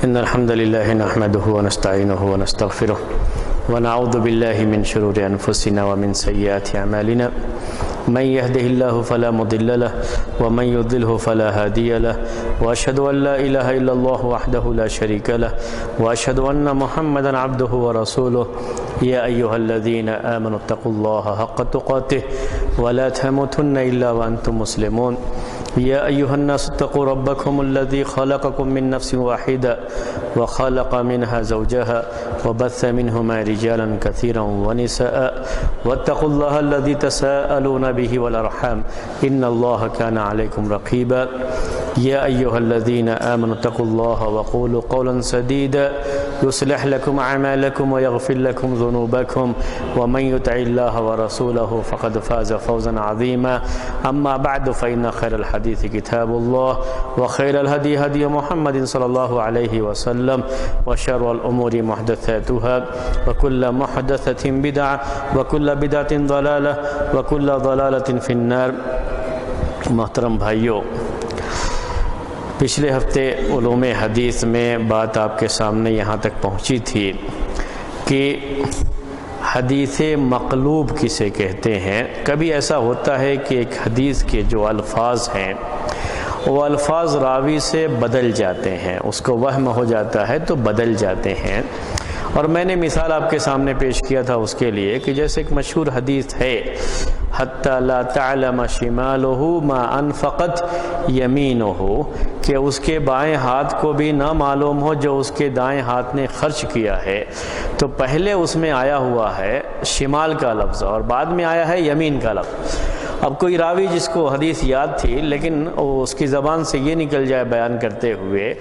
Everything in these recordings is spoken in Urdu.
إن الحمد لله نحمده ونستعينه ونستغفره ونعوذ بالله من شرور أنفسنا ومن سيئات أعمالنا من يهده الله فلا مضل له ومن يضلله فلا هادي له وأشهد أن لا إله إلا الله وحده لا شريك له وأشهد أن محمدا عبده ورسوله يا أيها الذين آمنوا اتقوا الله حق تقاته ولا تموتن إلا وأنتم مسلمون يا أيها الناس اتقوا ربكم الذي خلقكم من نفس واحدة وخلق منها زوجها وبث منهما رجالا كثيرا ونساء واتقوا الله الذي تساءلون به والأرحام إن الله كان عليكم رقيبا يا أيها الذين آمنوا اتقوا الله وقولوا قولا سديدا يصلح لكم أعمالكم ويغفر لكم ذنوبكم ومن يطع الله ورسوله فقد فاز فوزا عظيما أما بعد فإن خير الحديث كتاب الله وخير الهدي هدي محمد صلى الله عليه وسلم وشر الأمور محدثاتها وكل محدثة بدعة وكل بدعة ضلالة وكل ضلالة في النار. محترم بھائیو، پچھلے ہفتے علوم حدیث میں بات آپ کے سامنے یہاں تک پہنچی تھی کہ حدیث مقلوب کسے کہتے ہیں. کبھی ایسا ہوتا ہے کہ ایک حدیث کے جو الفاظ ہیں وہ الفاظ راوی سے بدل جاتے ہیں، اس کو وہم ہو جاتا ہے تو بدل جاتے ہیں. اور میں نے مثال آپ کے سامنے پیش کیا تھا اس کے لیے کہ جیسے ایک مشہور حدیث ہے حتی لا تعلم شمالہ ما انفقت یمینہ، کہ اس کے بائیں ہاتھ کو بھی نہ معلوم ہو جو اس کے دائیں ہاتھ نے خرچ کیا ہے. تو پہلے اس میں آیا ہوا ہے شمال کا لفظ اور بعد میں آیا ہے یمین کا لفظ. اب کوئی راوی جس کو حدیث یاد تھی لیکن اس کی زبان سے یہ نکل جائے بیان کرتے ہوئے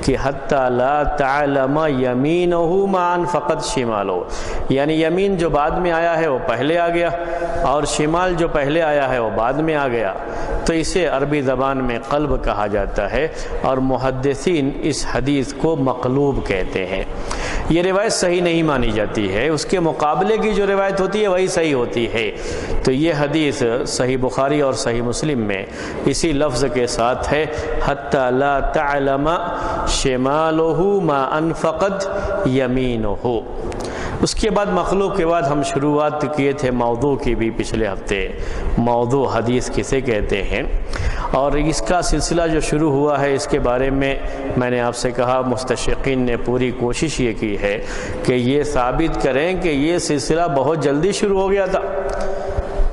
کہ حتی لا تعلم یمینہ ما انفقت شمالہ، یعنی یمین جو بعد میں آیا ہے وہ پہلے آ گیا اور شمال جو پہلے آیا ہے وہ بعد میں آ گیا. تو اسے عربی زبان میں قلب کہا جاتا ہے اور محدثین اس حدیث کو مقلوب کہتے ہیں. یہ روایت صحیح نہیں مانی جاتی ہے، اس کے مقابلے کی جو روایت ہوتی ہے وہی صحیح ہوتی ہے. تو یہ حدیث صحیح بخاری اور صحیح مسلم میں اسی لفظ کے ساتھ ہے حتی لا تعلم شمالہ ما انفقت یمینہ. اس کے بعد مخلوق کے بعد ہم شروعات کیے تھے موضوع کی بھی پچھلے ہفتے. موضوع حدیث کسے کہتے ہیں اور اس کا سلسلہ جو شروع ہوا ہے اس کے بارے میں نے آپ سے کہا مستشرقین نے پوری کوشش یہ کی ہے کہ یہ ثابت کریں کہ یہ سلسلہ بہت جلدی شروع ہو گیا تھا.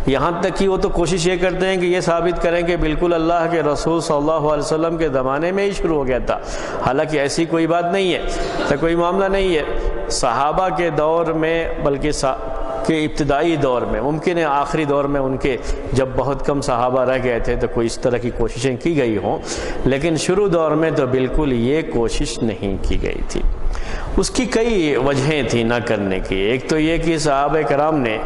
یہاں تک کہ وہ تو کوشش یہ کرتے ہیں کہ یہ ثابت کریں کہ بالکل اللہ کے رسول صلی اللہ علیہ وسلم کے زمانے میں ہی شروع ہو گیا تھا. حالانکہ ایسی کوئی بات نہیں ہے، ایسا کوئی معاملہ نہیں ہے. صحابہ کے دور میں بلکہ کہ ابتدائی دور میں، ممکن ہے آخری دور میں ان کے جب بہت کم صحابہ رہ گئے تھے تو کوئی اس طرح کی کوششیں کی گئی ہوں، لیکن شروع دور میں تو بالکل یہ کوشش نہیں کی گئی تھی. اس کی کئی وجہیں تھیں نہ کرنے کی. ایک تو یہ کہ صحابہ کرام نے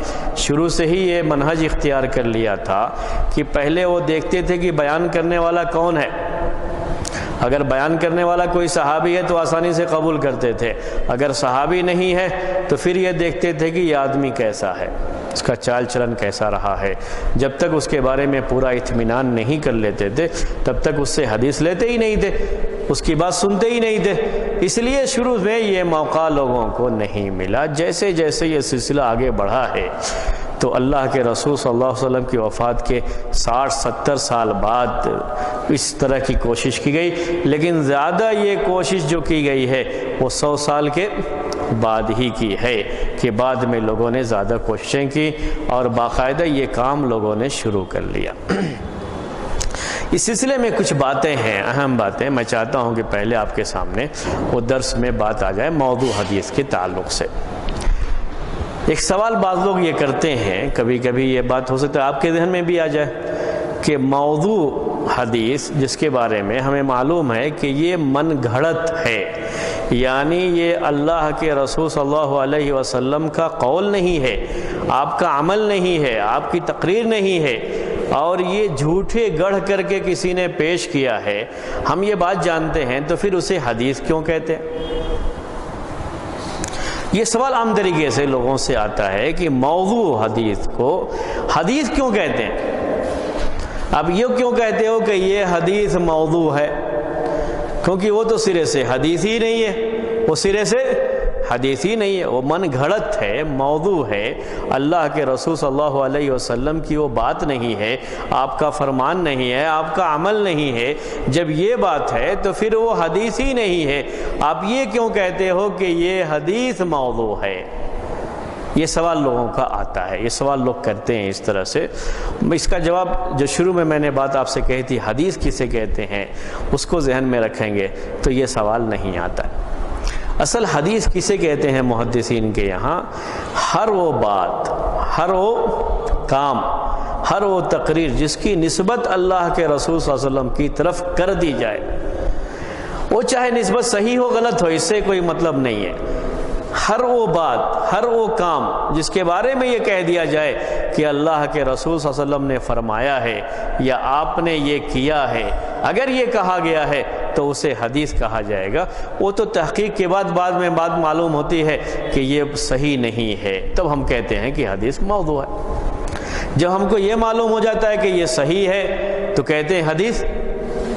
شروع سے ہی یہ منہج اختیار کر لیا تھا کہ پہلے وہ دیکھتے تھے کہ بیان کرنے والا کون ہے. اگر بیان کرنے والا کوئی صحابی ہے تو آسانی سے قبول کرتے تھے، اگر صحابی نہیں ہے تو پھر یہ دیکھتے تھے کہ یہ آدمی کیسا ہے، اس کا چال چلن کیسا رہا ہے. جب تک اس کے بارے میں پورا اطمینان نہیں کر لیتے تھے تب تک اس سے حدیث لیتے ہی نہیں تھے، اس کی بات سنتے ہی نہیں تھے. اس لیے شروع میں یہ موقع لوگوں کو نہیں ملا. جیسے جیسے یہ سلسلہ آگے بڑھا ہے تو اللہ کے رسول صلی اللہ علیہ وسلم کی وفات کے 60-70 سال بعد اس طرح کی کوشش کی گئی، لیکن زیادہ یہ کوشش جو کی گئی ہے وہ 100 سال کے بعد ہی کی ہے کہ بعد میں لوگوں نے زیادہ کوششیں کی اور باقاعدہ یہ کام لوگوں نے شروع کر لیا. اس سلسلے میں کچھ باتیں ہیں، اہم باتیں. میں چاہتا ہوں کہ پہلے آپ کے سامنے وہ درس میں بات آ جائے موضوع حدیث کے تعلق سے. ایک سوال بعض لوگ یہ کرتے ہیں، کبھی کبھی یہ بات ہو سکتا ہے آپ کے ذہن میں بھی آ جائے کہ موضوع حدیث جس کے بارے میں ہمیں معلوم ہے کہ یہ من گھڑت ہے، یعنی یہ اللہ کے رسول صلی اللہ علیہ وسلم کا قول نہیں ہے، آپ کا عمل نہیں ہے، آپ کی تقریر نہیں ہے، اور یہ جھوٹے گڑھ کر کے کسی نے پیش کیا ہے، ہم یہ بات جانتے ہیں، تو پھر اسے حدیث کیوں کہتے ہیں؟ یہ سوال عام طریقے سے لوگوں سے آتا ہے کہ موضوع حدیث کو حدیث کیوں کہتے ہیں؟ اب یہ کیوں کہتے ہو کہ یہ حدیث موضوع ہے؟ کیونکہ وہ تو سرے سے حدیث ہی نہیں ہے، وہ سرے سے حدیث ہی نہیں ہے، وہ من گھڑت ہے، موضوع ہے، اللہ کے رسول صلی اللہ علیہ وسلم کی وہ بات نہیں ہے، آپ کا فرمان نہیں ہے، آپ کا عمل نہیں ہے۔ جب یہ بات ہے تو پھر وہ حدیث ہی نہیں ہے، آپ یہ کیوں کہتے ہو کہ یہ حدیث موضوع ہے؟ یہ سوال لوگوں کا آتا ہے، یہ سوال لوگ کرتے ہیں اس طرح سے۔ اس کا جواب جو شروع میں نے بات آپ سے کہی تھی، حدیث کسے کہتے ہیں، اس کو ذہن میں رکھیں گے تو یہ سوال نہیں آتا ہے۔ اصل حدیث کسے کہتے ہیں محدثین کے یہاں؟ ہر وہ بات، ہر وہ کام، ہر وہ تقریر جس کی نسبت اللہ کے رسول صلی اللہ علیہ وسلم کی طرف کر دی جائے، وہ چاہے نسبت صحیح ہو غلط ہو، اس سے کوئی مطلب نہیں ہے۔ ہر وہ بات، ہر وہ کام جس کے بارے میں یہ کہہ دیا جائے کہ اللہ کے رسول صلی اللہ علیہ وسلم نے فرمایا ہے یا آپ نے یہ کیا ہے، اگر یہ کہا گیا ہے تو اسے حدیث کہا جائے گا۔ وہ تو تحقیق کے بعد میں بات معلوم ہوتی ہے کہ یہ صحیح نہیں ہے، تب ہم کہتے ہیں کہ حدیث موضوع ہے۔ جب ہم کو یہ معلوم ہو جاتا ہے کہ یہ صحیح ہے تو کہتے ہیں حدیث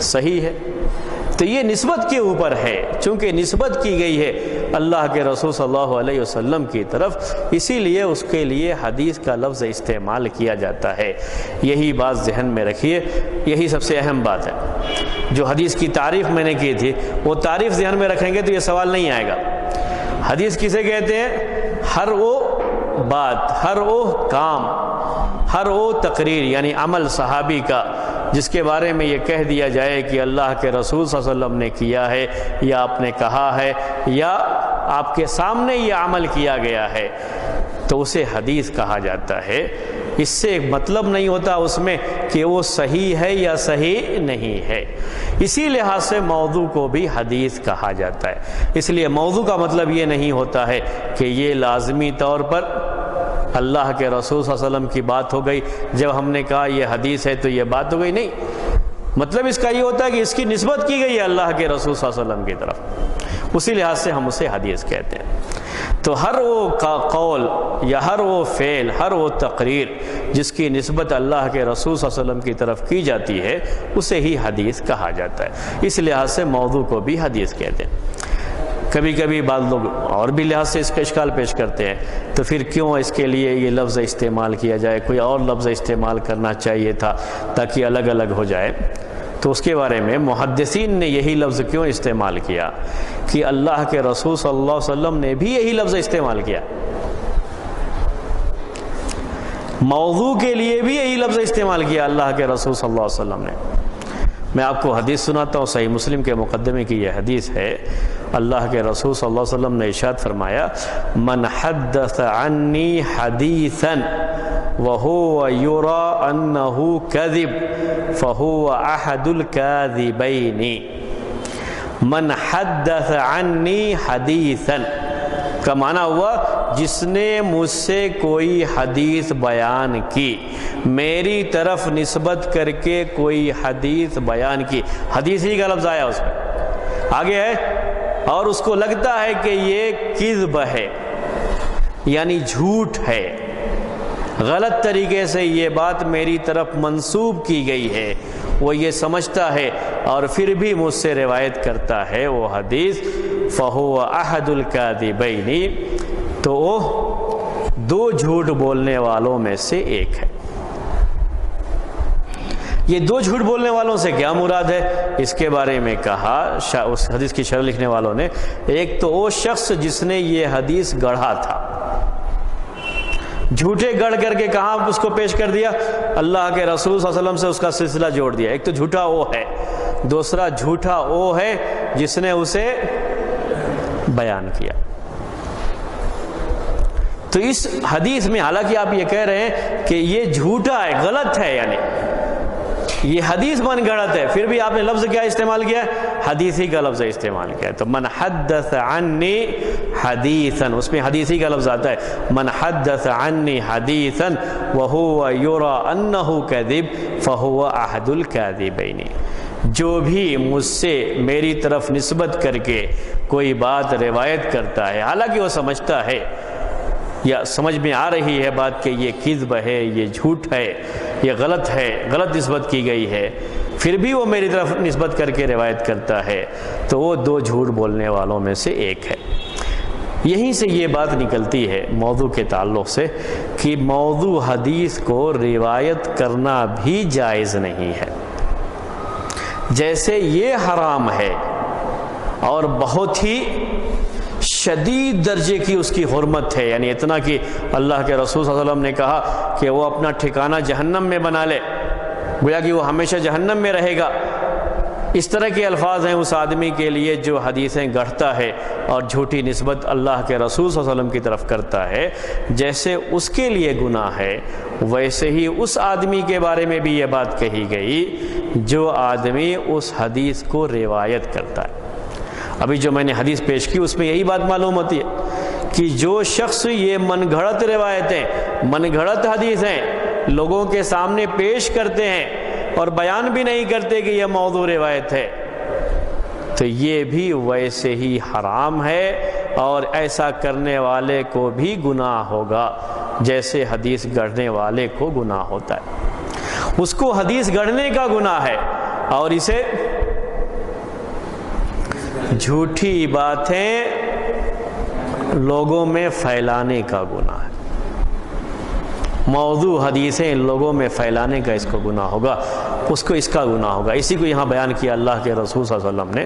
صحیح ہے۔ تو یہ نسبت کے اوپر ہے، چونکہ نسبت کی گئی ہے اللہ کے رسول صلی اللہ علیہ وسلم کی طرف، اسی لیے اس کے لیے حدیث کا لفظ استعمال کیا جاتا ہے۔ یہی بات ذہن میں رکھیے، یہی سب سے اہم بات ہے۔ جو حدیث کی تعریف میں نے کی تھی وہ تعریف ذہن میں رکھیں گے تو یہ سوال نہیں آئے گا۔ حدیث کسے کہتے ہیں؟ ہر وہ بات، ہر وہ کام، ہر وہ تقریر یعنی عمل صحابی کا جس کے بارے میں یہ کہہ دیا جائے کہ اللہ کے رسول صلی اللہ علیہ وسلم نے کیا ہے یا آپ نے کہا ہے یا آپ کے سامنے یہ عمل کیا گیا ہے، تو اسے حدیث کہا جاتا ہے۔ اس سے ایک مطلب نہیں ہوتا اس میں کہ وہ صحیح ہے یا صحیح نہیں ہے۔ اسی لحاظ سے موضوع کو بھی حدیث کہا جاتا ہے۔ اس لیے موضوع کا مطلب یہ نہیں ہوتا ہے کہ یہ لازمی طور پر اللہ کے رسول صلی اللہ علیہ وسلم کی بات ہو گئی، جب ہم نے کہا یہ حدیث ہے تو یہ بات ہو گئی، نہیں۔ مطلب اس کا یہ ہوتا ہے کہ اس کی نسبت کی گئی ہے اللہ کے رسول صلی اللہ علیہ وسلم کی طرف، اسی لحاظ سے ہم اسے حدیث کہتے ہیں۔ تو ہر وہ قول یا ہر وہ فعل، ہر وہ تقریر جس کی نسبت اللہ کے رسول صلی اللہ علیہ وسلم کی طرف کی جاتی ہے اسے ہی حدیث کہا جاتا ہے۔ اس لحاظ سے موضوع کو بھی حدیث کہتے ہیں۔ کبھی کبھی بعض لوگ اور بھی لحاظ سے اس کا اشکال پیش کرتے ہیں، تو پھر کیوں اس کے لیے یہ لفظ استعمال کیا جائے، کوئی اور لفظ استعمال کرنا چاہیے تھا تاکہ الگ الگ ہو جائے۔ تو اس کے بارے میں محدثین نے یہی لفظ کیوں استعمال کیا کہ اللہ کے رسول صلی اللہ علیہ وسلم نے بھی یہی لفظ استعمال کیا، موضوع کے لیے بھی یہی لفظ استعمال کیا اللہ کے رسول صلی اللہ علیہ وسلم نے۔ میں آپ کو حدیث سناتا ہوں، صحیح مسلم کے مقدمے کی یہ حدیث ہے۔ اللہ کے رسول صلی اللہ علیہ وسلم نے ارشاد فرمایا، من حدث عنی حدیثا وهو يرى انه كذب فهو احد الكاذبين۔ من حدث عنی حدیثا کا معنی ہوا جس نے مجھ سے کوئی حدیث بیان کی، میری طرف نسبت کر کے کوئی حدیث بیان کی، حدیث ہی کا لفظ آیا اس میں آگے ہے، اور اس کو لگتا ہے کہ یہ کذب ہے یعنی جھوٹ ہے، غلط طریقے سے یہ بات میری طرف منسوب کی گئی ہے، وہ یہ سمجھتا ہے اور پھر بھی مجھ سے روایت کرتا ہے وہ حدیث، فَهُوَ أَحَدُ الْكَاذِبَيْنِ، تو وہ دو جھوٹ بولنے والوں میں سے ایک ہے۔ یہ دو جھوٹ بولنے والوں سے کیا مراد ہے؟ اس کے بارے میں کہا اس حدیث کی شرح لکھنے والوں نے، ایک تو وہ شخص جس نے یہ حدیث گڑھا تھا، جھوٹے گڑھ کر کے کہاں اس کو پیش کر دیا، اللہ کے رسول صلی اللہ علیہ وسلم سے اس کا سلسلہ جوڑ دیا۔ ایک تو جھوٹا وہ ہے، دوسرا جھوٹا وہ ہے جس نے اسے بیان کیا۔ تو اس حدیث میں حالانکہ آپ یہ کہہ رہے ہیں کہ یہ جھوٹا ہے، غلط ہے، یعنی یہ حدیث من گڑت ہے، پھر بھی آپ نے لفظ کیا استعمال کیا ہے؟ حدیثی کا لفظ استعمال کیا ہے۔ تو من حدث عنی حدیثا، اس میں حدیثی کا لفظ آتا ہے، من حدث عنی حدیثا وهو يرى انه كذب فهو احد الكاذبین، جو بھی مجھ سے میری طرف نسبت کر کے کوئی بات روایت کرتا ہے حالانکہ وہ سمجھتا ہے یا سمجھ میں آ رہی ہے بات کہ یہ کذب ہے، یہ جھوٹ ہے، یہ غلط ہے، غلط نسبت کی گئی ہے، پھر بھی وہ میری طرف نسبت کر کے روایت کرتا ہے، تو وہ 2 جھوٹ بولنے والوں میں سے ایک ہے۔ یہیں سے یہ بات نکلتی ہے موضوع کے تعلق سے کہ موضوع حدیث کو روایت کرنا بھی جائز نہیں ہے، جیسے یہ حرام ہے اور بہت ہی شدید درجے کی اس کی حرمت ہے، یعنی اتنا کہ اللہ کے رسول صلی اللہ علیہ وسلم نے کہا کہ وہ اپنا ٹھکانہ جہنم میں بنا لے، گویا کہ وہ ہمیشہ جہنم میں رہے گا۔ اس طرح کے الفاظ ہیں اس آدمی کے لیے جو حدیثیں گڑھتا ہے اور جھوٹی نسبت اللہ کے رسول صلی اللہ علیہ وسلم کی طرف کرتا ہے، جیسے اس کے لیے گناہ ہے، ویسے ہی اس آدمی کے بارے میں بھی یہ بات کہی گئی جو آدمی اس حدیث کو روایت کرتا ہے۔ ابھی جو میں نے حدیث پیش کی اس میں یہی بات معلوم ہوتی ہے کہ جو شخص یہ من گھڑت روایتیں، من گھڑت حدیثیں لوگوں کے سامنے پیش کرتے ہیں اور بیان بھی نہیں کرتے کہ یہ موضوع روایت ہے، تو یہ بھی ویسے ہی حرام ہے، اور ایسا کرنے والے کو بھی گناہ ہوگا جیسے حدیث گڑھنے والے کو گناہ ہوتا ہے۔ اس کو حدیث گڑھنے کا گناہ ہے اور اسے جھوٹی باتیں لوگوں میں پھیلانے کا گناہ ہے۔ موضوع حدیثیں لوگوں میں پھیلانے کا اس کو گناہ ہوگا، اس کو اس کا گناہ ہوگا۔ اسی کو یہاں بیان کیا اللہ کے رسول صلی اللہ علیہ وسلم نے۔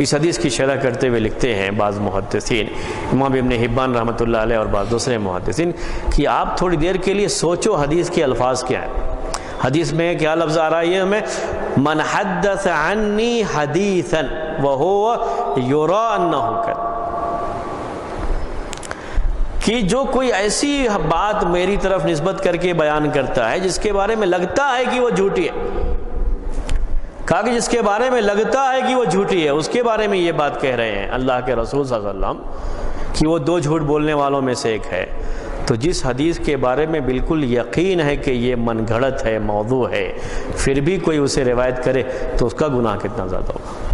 اس حدیث کی شرح کرتے ہوئے لکھتے ہیں بعض محدثین، امام ابن حبان رحمۃ اللہ علیہ اور بعض دوسرے محدثین، کہ آپ تھوڑی دیر کے لیے سوچو حدیث کے الفاظ کیا ہیں۔ حدیث میں کیا لفظ آ رہا ہے ہمیں؟ من حدث عنی حدیثا وہو یرا انہ کذب، کہ جو کوئی ایسی بات میری طرف نسبت کر کے بیان کرتا ہے جس کے بارے میں لگتا ہے کہ وہ جھوٹی ہے، کہا کہ جس کے بارے میں لگتا ہے کہ وہ جھوٹی ہے، اس کے بارے میں یہ بات کہہ رہے ہیں اللہ کے رسول صلی اللہ علیہ وسلم کہ وہ 2 جھوٹ بولنے والوں میں سے ایک ہے۔ تو جس حدیث کے بارے میں بالکل یقین ہے کہ یہ من گھڑت ہے، موضوع ہے، پھر بھی کوئی اسے روایت کرے تو اس کا گناہ کتنا زیادہ ہوگا،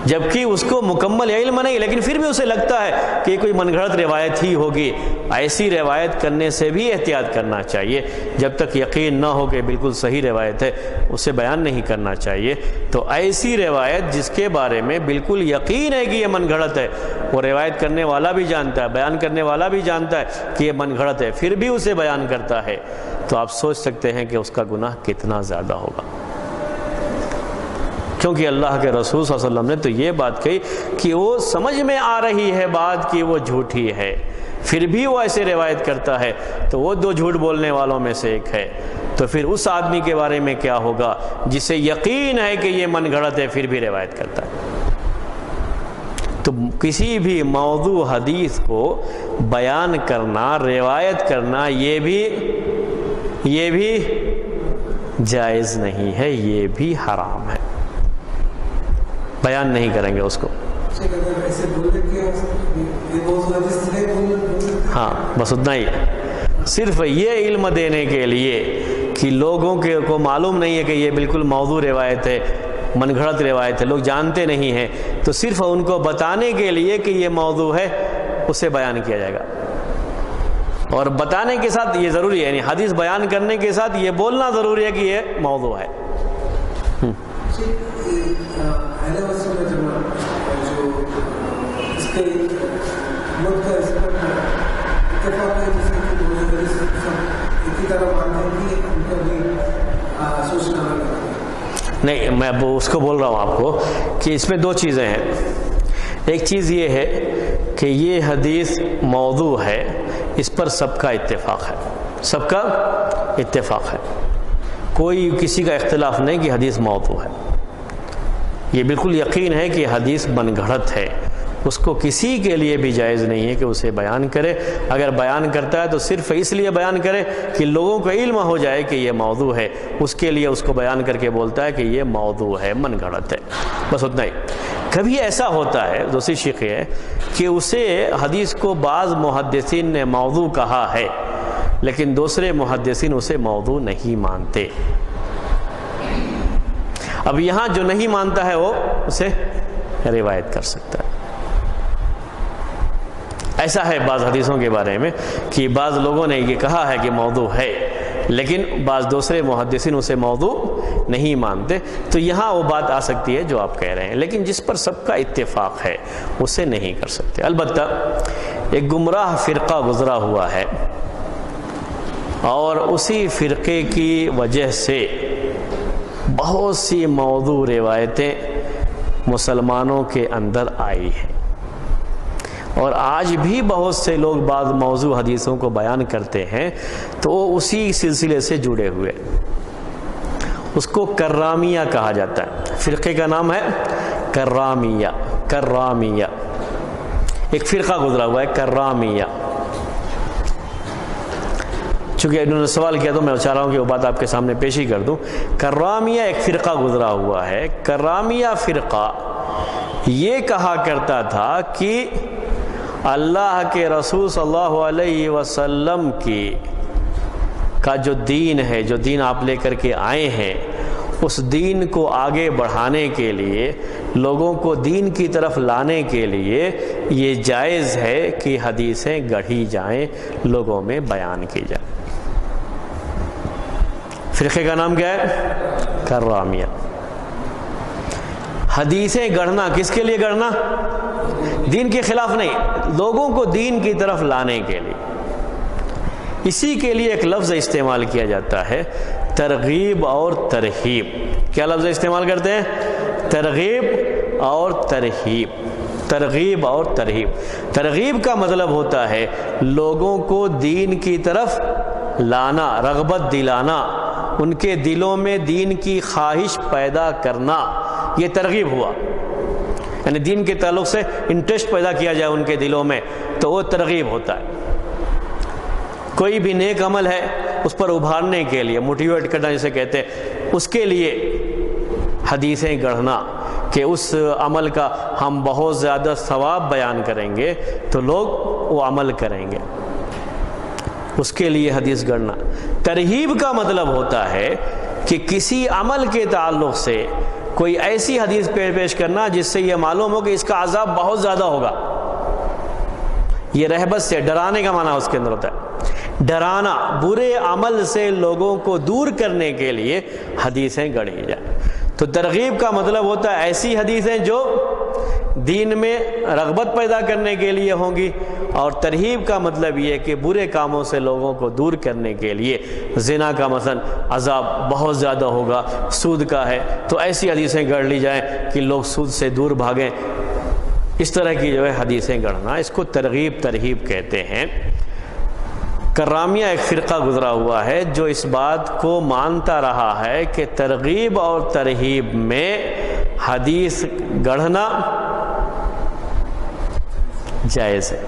جبکہ اس کو مکمل علم نہیں، لیکن پھر بھی اسے لگتا ہے کہ یہ کوئی من گھڑت روایت ہی ہوگی۔ ایسی روایت کرنے سے بھی احتیاط کرنا چاہیے، جب تک یقین نہ ہو کہ بالکل صحیح روایت ہے اسے بیان نہیں کرنا چاہیے۔ تو ایسی روایت جس کے بارے میں بالکل یقین ہے کہ یہ من گھڑت ہے، وہ روایت کرنے والا بھی جانتا ہے، بیان کرنے والا بھی جانتا ہے کہ یہ من گھڑت ہے، پھر بھی اسے بیان کرتا ہے، تو آپ سوچ سکتے ہیں کہ اس کا گناہ کتنا زیادہ ہوگا۔ کیونکہ اللہ کے رسول صلی اللہ علیہ وسلم نے تو یہ بات کہی کہ وہ سمجھ میں آ رہی ہے بات کہ وہ جھوٹی ہے، پھر بھی وہ ایسے روایت کرتا ہے، تو وہ 2 جھوٹ بولنے والوں میں سے ایک ہے۔ تو پھر اس آدمی کے بارے میں کیا ہوگا جسے یقین ہے کہ یہ من گھڑت ہے، پھر بھی روایت کرتا ہے۔ تو کسی بھی موضوع حدیث کو بیان کرنا، روایت کرنا، یہ بھی جائز نہیں ہے، یہ بھی حرام ہے، بیان نہیں کریں گے اس کو۔ ہاں بس اتنا ہی، صرف یہ علم دینے کے لیے کہ لوگوں کو معلوم نہیں ہے کہ یہ بالکل موضوع روایت ہے، من گھڑت روایت ہے، لوگ جانتے نہیں ہیں، تو صرف ان کو بتانے کے لیے کہ یہ موضوع ہے اسے بیان کیا جائے گا۔ اور بتانے کے ساتھ یہ ضروری ہے، یعنی حدیث بیان کرنے کے ساتھ یہ بولنا ضروری ہے کہ یہ موضوع ہے۔ نہیں، میں اس کو بول رہا ہوں آپ کو کہ اس میں 2 چیزیں ہیں۔ ایک چیز یہ ہے کہ یہ حدیث موضوع ہے، اس پر سب کا اتفاق ہے، سب کا اتفاق ہے، کوئی کسی کا اختلاف نہیں کہ حدیث موضوع ہے۔ یہ بالکل یقین ہے کہ حدیث من گھڑت ہے، اس کو کسی کے لیے بھی جائز نہیں ہے کہ اسے بیان کرے۔ اگر بیان کرتا ہے تو صرف اس لیے بیان کرے کہ لوگوں کو علم ہو جائے کہ یہ موضوع ہے، اس کے لیے اس کو بیان کر کے بولتا ہے کہ یہ موضوع ہے، من گھڑت ہے، بس اتنا ہی۔ کبھی ایسا ہوتا ہے، دوسری شق ہے کہ اسے حدیث کو بعض محدثین نے موضوع کہا ہے لیکن دوسرے محدثین اسے موضوع نہیں مانتے۔ اب یہاں جو نہیں مانتا ہے وہ اسے روایت کر سکتا ہے۔ ایسا ہے بعض حدیثوں کے بارے میں کہ بعض لوگوں نے یہ کہا ہے کہ موضوع ہے، لیکن بعض دوسرے محدثین اسے موضوع نہیں مانتے، تو یہاں وہ بات آ سکتی ہے جو آپ کہہ رہے ہیں، لیکن جس پر سب کا اتفاق ہے اسے نہیں کر سکتے۔ البتہ ایک گمراہ فرقہ گزرا ہوا ہے، اور اسی فرقے کی وجہ سے بہت سی موضوع روایتیں مسلمانوں کے اندر آئی ہیں، اور آج بھی بہت سے لوگ بعض موضوع حدیثوں کو بیان کرتے ہیں تو وہ اسی سلسلے سے جڑے ہوئے، اس کو کرامیہ کہا جاتا ہے۔ فرقے کا نام ہے کرامیہ، کرامیہ ایک فرقہ گزرا ہوا ہے کرامیہ۔ چونکہ انہوں نے سوال کیا تو میں چاہ رہا ہوں کہ وہ بات آپ کے سامنے پیش ہی کر دوں۔ کرامیہ ایک فرقہ گزرا ہوا ہے۔ کرامیہ فرقہ یہ کہا کرتا تھا کہ اللہ کے رسول صلی اللہ علیہ وسلم کا جو دین ہے، جو دین آپ لے کر کے آئے ہیں، اس دین کو آگے بڑھانے کے لیے، لوگوں کو دین کی طرف لانے کے لیے یہ جائز ہے کہ حدیثیں گڑھی جائیں، لوگوں میں بیان کی جائیں۔ فرقے کا نام کیا ہے؟ کرامیہ۔ حدیثیں گڑھنا کس کے لیے گڑھنا؟ دین کے خلاف نہیں، لوگوں کو دین کی طرف لانے کے لیے۔ اسی کے لیے ایک لفظ استعمال کیا جاتا ہے، ترغیب اور ترہیب۔ کیا لفظ استعمال کرتے ہیں؟ ترغیب اور ترہیب۔ ترغیب اور ترہیب۔ ترغیب کا مطلب ہوتا ہے لوگوں کو دین کی طرف لانا، رغبت دلانا، ان کے دلوں میں دین کی خواہش پیدا کرنا، یہ ترغیب ہوا۔ یعنی دین کے تعلق سے انٹرسٹ پیدا کیا جائے ان کے دلوں میں، تو وہ ترغیب ہوتا ہے۔ کوئی بھی نیک عمل ہے اس پر ابھارنے کے لیے، موٹیویٹ کرنا جسے کہتے ہیں، اس کے لیے حدیثیں گڑھنا کہ اس عمل کا ہم بہت زیادہ ثواب بیان کریں گے تو لوگ وہ عمل کریں گے، اس کے لیے حدیث گڑھنا۔ ترہیب کا مطلب ہوتا ہے کہ کسی عمل کے تعلق سے کوئی ایسی حدیث پیش کرنا جس سے یہ معلوم ہو کہ اس کا عذاب بہت زیادہ ہوگا۔ یہ رہبت سے ڈرانے کا معنی اس کے اندر ہوتا ہے، ڈرانا، برے عمل سے لوگوں کو دور کرنے کے لیے حدیثیں گڑھی جائیں۔ تو ترغیب کا مطلب ہوتا ہے ایسی حدیثیں جو دین میں رغبت پیدا کرنے کے لیے ہوں گی، اور ترہیب کا مطلب یہ کہ برے کاموں سے لوگوں کو دور کرنے کے لیے، زنا کا مثلا عذاب بہت زیادہ ہوگا، سود کا ہے تو ایسی حدیثیں گڑھ لی جائیں کہ لوگ سود سے دور بھاگیں، اس طرح کی جو ہے حدیثیں گڑھنا، اس کو ترغیب ترہیب کہتے ہیں۔ کرامیہ ایک فرقہ گزرا ہوا ہے جو اس بات کو مانتا رہا ہے کہ ترغیب اور ترہیب میں حدیث گڑھنا جائز ہے۔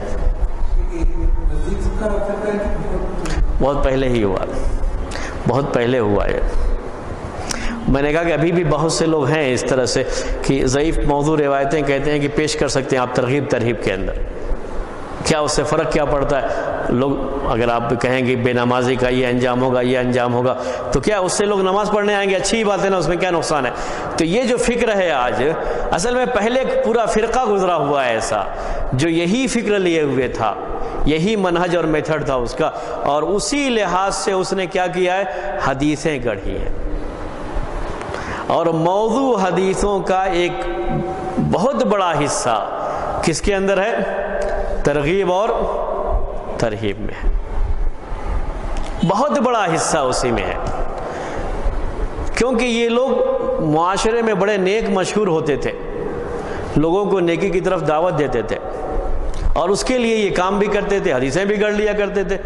بہت پہلے ہی ہوا، بہت پہلے ہوا ہے۔ میں نے کہا کہ ابھی بھی بہت سے لوگ ہیں اس طرح سے کہ ضعیف موضوع روایتیں کہتے ہیں کہ پیش کر سکتے ہیں آپ ترغیب ترہیب کے اندر۔ کیا اس سے فرق کیا پڑتا ہے؟ لوگ اگر آپ کہیں گے بے نمازی کا یہ انجام ہوگا، یہ انجام ہوگا، تو کیا اس سے لوگ نماز پڑھنے آئیں گے؟ اچھی بات ہے نا، اس میں کیا نقصان ہے؟ تو یہ جو فکر ہے آج، اصل میں پہلے پورا فرقہ گزرا ہوا ہے ایسا جو یہی فکر لیے ہوئے تھا، یہی منہج اور میتھڈ تھا اس کا، اور اسی لحاظ سے اس نے کیا کیا ہے؟ حدیثیں گڑھی ہیں۔ اور موضوع حدیثوں کا ایک بہت بڑا حصہ کس کے اندر ہے؟ ترغیب اور ترہیب میں ہے، بہت بڑا حصہ اسی میں ہے، کیونکہ یہ لوگ معاشرے میں بڑے نیک مشہور ہوتے تھے، لوگوں کو نیکی کی طرف دعوت دیتے تھے، اور اس کے لیے یہ کام بھی کرتے تھے، حدیثیں بھی گڑھ لیا کرتے تھے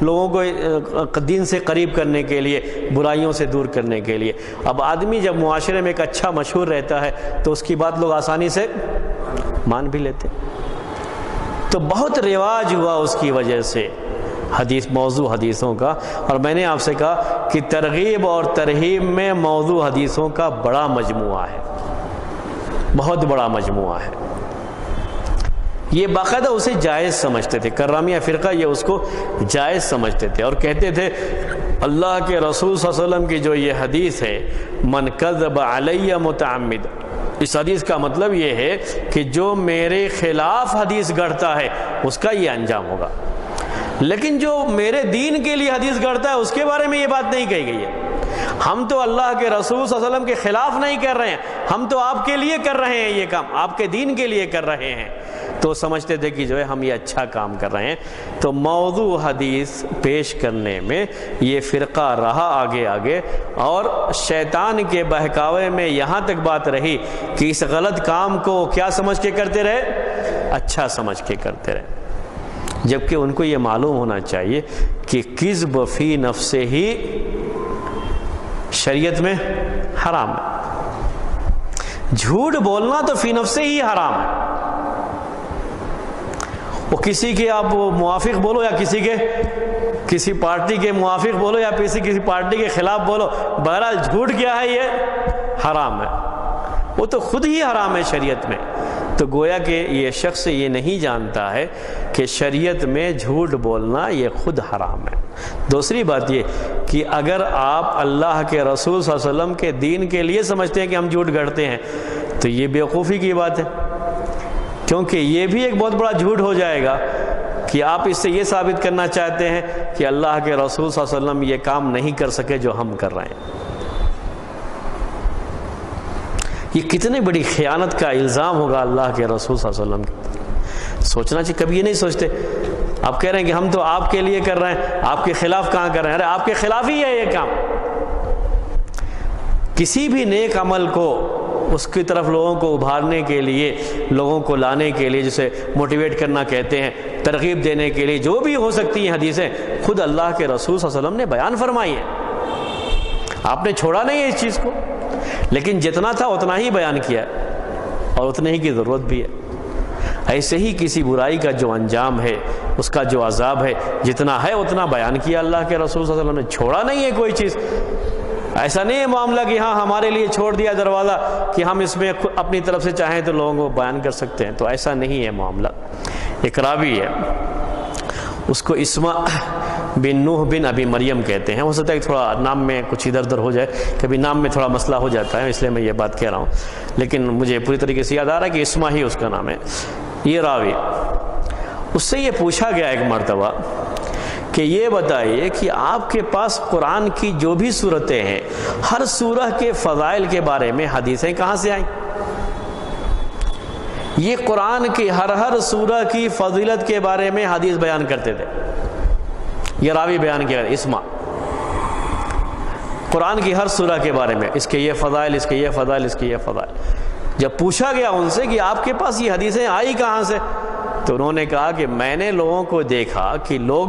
لوگوں کو دین سے قریب کرنے کے لیے، برائیوں سے دور کرنے کے لیے۔ اب آدمی جب معاشرے میں ایک اچھا مشہور رہتا ہے تو اس کی بات لوگ آسانی سے مان بھی لیتے، تو بہت رواج ہوا اس کی وجہ سے موضوع حدیثوں کا۔ اور میں نے آپ سے کہا کہ ترغیب اور ترہیب میں موضوع حدیثوں کا بڑا مجموعہ ہے، بہت بڑا مجموعہ ہے۔ یہ باقاعدہ اسے جائز سمجھتے تھے، کرامیہ فرقہ یہ اس کو جائز سمجھتے تھے، اور کہتے تھے اللہ کے رسول صلی اللہ علیہ وسلم کی جو یہ حدیث ہے، من کذب علی متعمد، اس حدیث کا مطلب یہ ہے کہ جو میرے خلاف حدیث گڑھتا ہے اس کا یہ انجام ہوگا، لیکن جو میرے دین کے لیے حدیث گڑھتا ہے اس کے بارے میں یہ بات نہیں کہی گئی ہے۔ ہم تو اللہ کے رسول صلی اللہ علیہ وسلم کے خلاف نہیں کر رہے ہیں، ہم تو آپ کے لیے کر رہے ہیں، یہ کام آپ کے دین کے لیے کر رہے ہیں، تو سمجھتے تھے کہ جو ہے ہم یہ اچھا کام کر رہے ہیں۔ تو موضوع حدیث پیش کرنے میں یہ فرقہ رہا آگے آگے، اور شیطان کے بہکاوے میں یہاں تک بات رہی کہ اس غلط کام کو کیا سمجھ کے کرتے رہے؟ اچھا سمجھ کے کرتے رہے، جبکہ ان کو یہ معلوم ہونا چاہیے کہ کذب فی نفسہ ہی شریعت میں حرام ہے، جھوٹ بولنا تو فی نفسہ ہی حرام ہے۔ وہ کسی کے آپ موافق بولو یا کسی پارٹی کے موافق بولو یا کسی پارٹی کے خلاف بولو، بہرحال جھوٹ کیا ہے؟ یہ حرام ہے، وہ تو خود ہی حرام ہے شریعت میں۔ تو گویا کہ یہ شخص یہ نہیں جانتا ہے کہ شریعت میں جھوٹ بولنا یہ خود حرام ہے۔ دوسری بات یہ کہ اگر آپ اللہ کے رسول صلی اللہ علیہ وسلم کے دین کے لیے سمجھتے ہیں کہ ہم جھوٹ گڑھتے ہیں تو یہ بیوقوفی کی بات ہے، کیونکہ یہ بھی ایک بہت بڑا جھوٹ ہو جائے گا کہ آپ اس سے یہ ثابت کرنا چاہتے ہیں کہ اللہ کے رسول صلی اللہ علیہ وسلم یہ کام نہیں کر سکے جو ہم کر رہے ہیں۔ یہ کتنی بڑی خیانت کا الزام ہوگا اللہ کے رسول صلی اللہ علیہ وسلم کی۔ سوچنا چاہیے، کبھی یہ نہیں سوچتے۔ آپ کہہ رہے ہیں کہ ہم تو آپ کے لیے کر رہے ہیں، آپ کے خلاف کہاں کر رہے ہیں؟ ارے آپ کے خلاف ہی ہے یہ کام۔ کسی بھی نیک عمل کو اس کی طرف لوگوں کو ابھارنے کے لیے، لوگوں کو لانے کے لیے، جسے موٹیویٹ کرنا کہتے ہیں، ترغیب دینے کے لیے جو بھی ہو سکتی ہیں حدیثیں خود اللہ کے رسول صلی اللہ علیہ وسلم نے بیان فرمائی ہیں۔ آپ نے چھوڑا نہیں ہے اس چیز کو، لیکن جتنا تھا اتنا ہی بیان کیا اور اتنے ہی کی ضرورت بھی ہے۔ ایسے ہی کسی برائی کا جو انجام ہے، اس کا جو عذاب ہے، جتنا ہے اتنا بیان کیا اللہ کے رسول صلی اللہ علیہ وسلم نے، چھوڑا نہیں ہے کوئی چیز۔ ایسا نہیں ہے معاملہ کہ ہاں ہمارے لیے چھوڑ دیا دروازہ کہ ہم اس میں اپنی طرف سے چاہیں تو لوگوں کو بیان کر سکتے ہیں، تو ایسا نہیں ہے معاملہ۔ ایک راوی ہے، اس کو اسما بن نوح بن ابی مریم کہتے ہیں۔ ہو سکتا ہے کہ تھوڑا نام میں کچھ ادھر ادھر ہو جائے، کبھی نام میں تھوڑا مسئلہ ہو جاتا ہے، اس لیے میں یہ بات کہہ رہا ہوں، لیکن مجھے پوری طریقے سے یاد آ رہا ہے کہ اسما ہی اس کا نام ہے۔ یہ راوی، اس سے یہ پوچھا گیا ایک مرتبہ کہ یہ بتائیے کہ آپ کے پاس قرآن کی جو بھی صورتیں ہیں، ہر سورہ کے فضائل کے بارے میں حدیثیں کہاں سے آئیں؟ یہ قرآن کی ہر سورہ کی فضیلت کے بارے میں حدیث بیان کرتے تھے۔ یہ راوی بیان کیا اسما، قرآن کی ہر سورہ کے بارے میں، اس کے یہ فضائل، اس کے یہ فضائل، اس کے یہ فضائل۔ جب پوچھا گیا ان سے کہ آپ کے پاس یہ حدیثیں آئی کہاں سے، تو انہوں نے کہا کہ میں نے لوگوں کو دیکھا کہ لوگ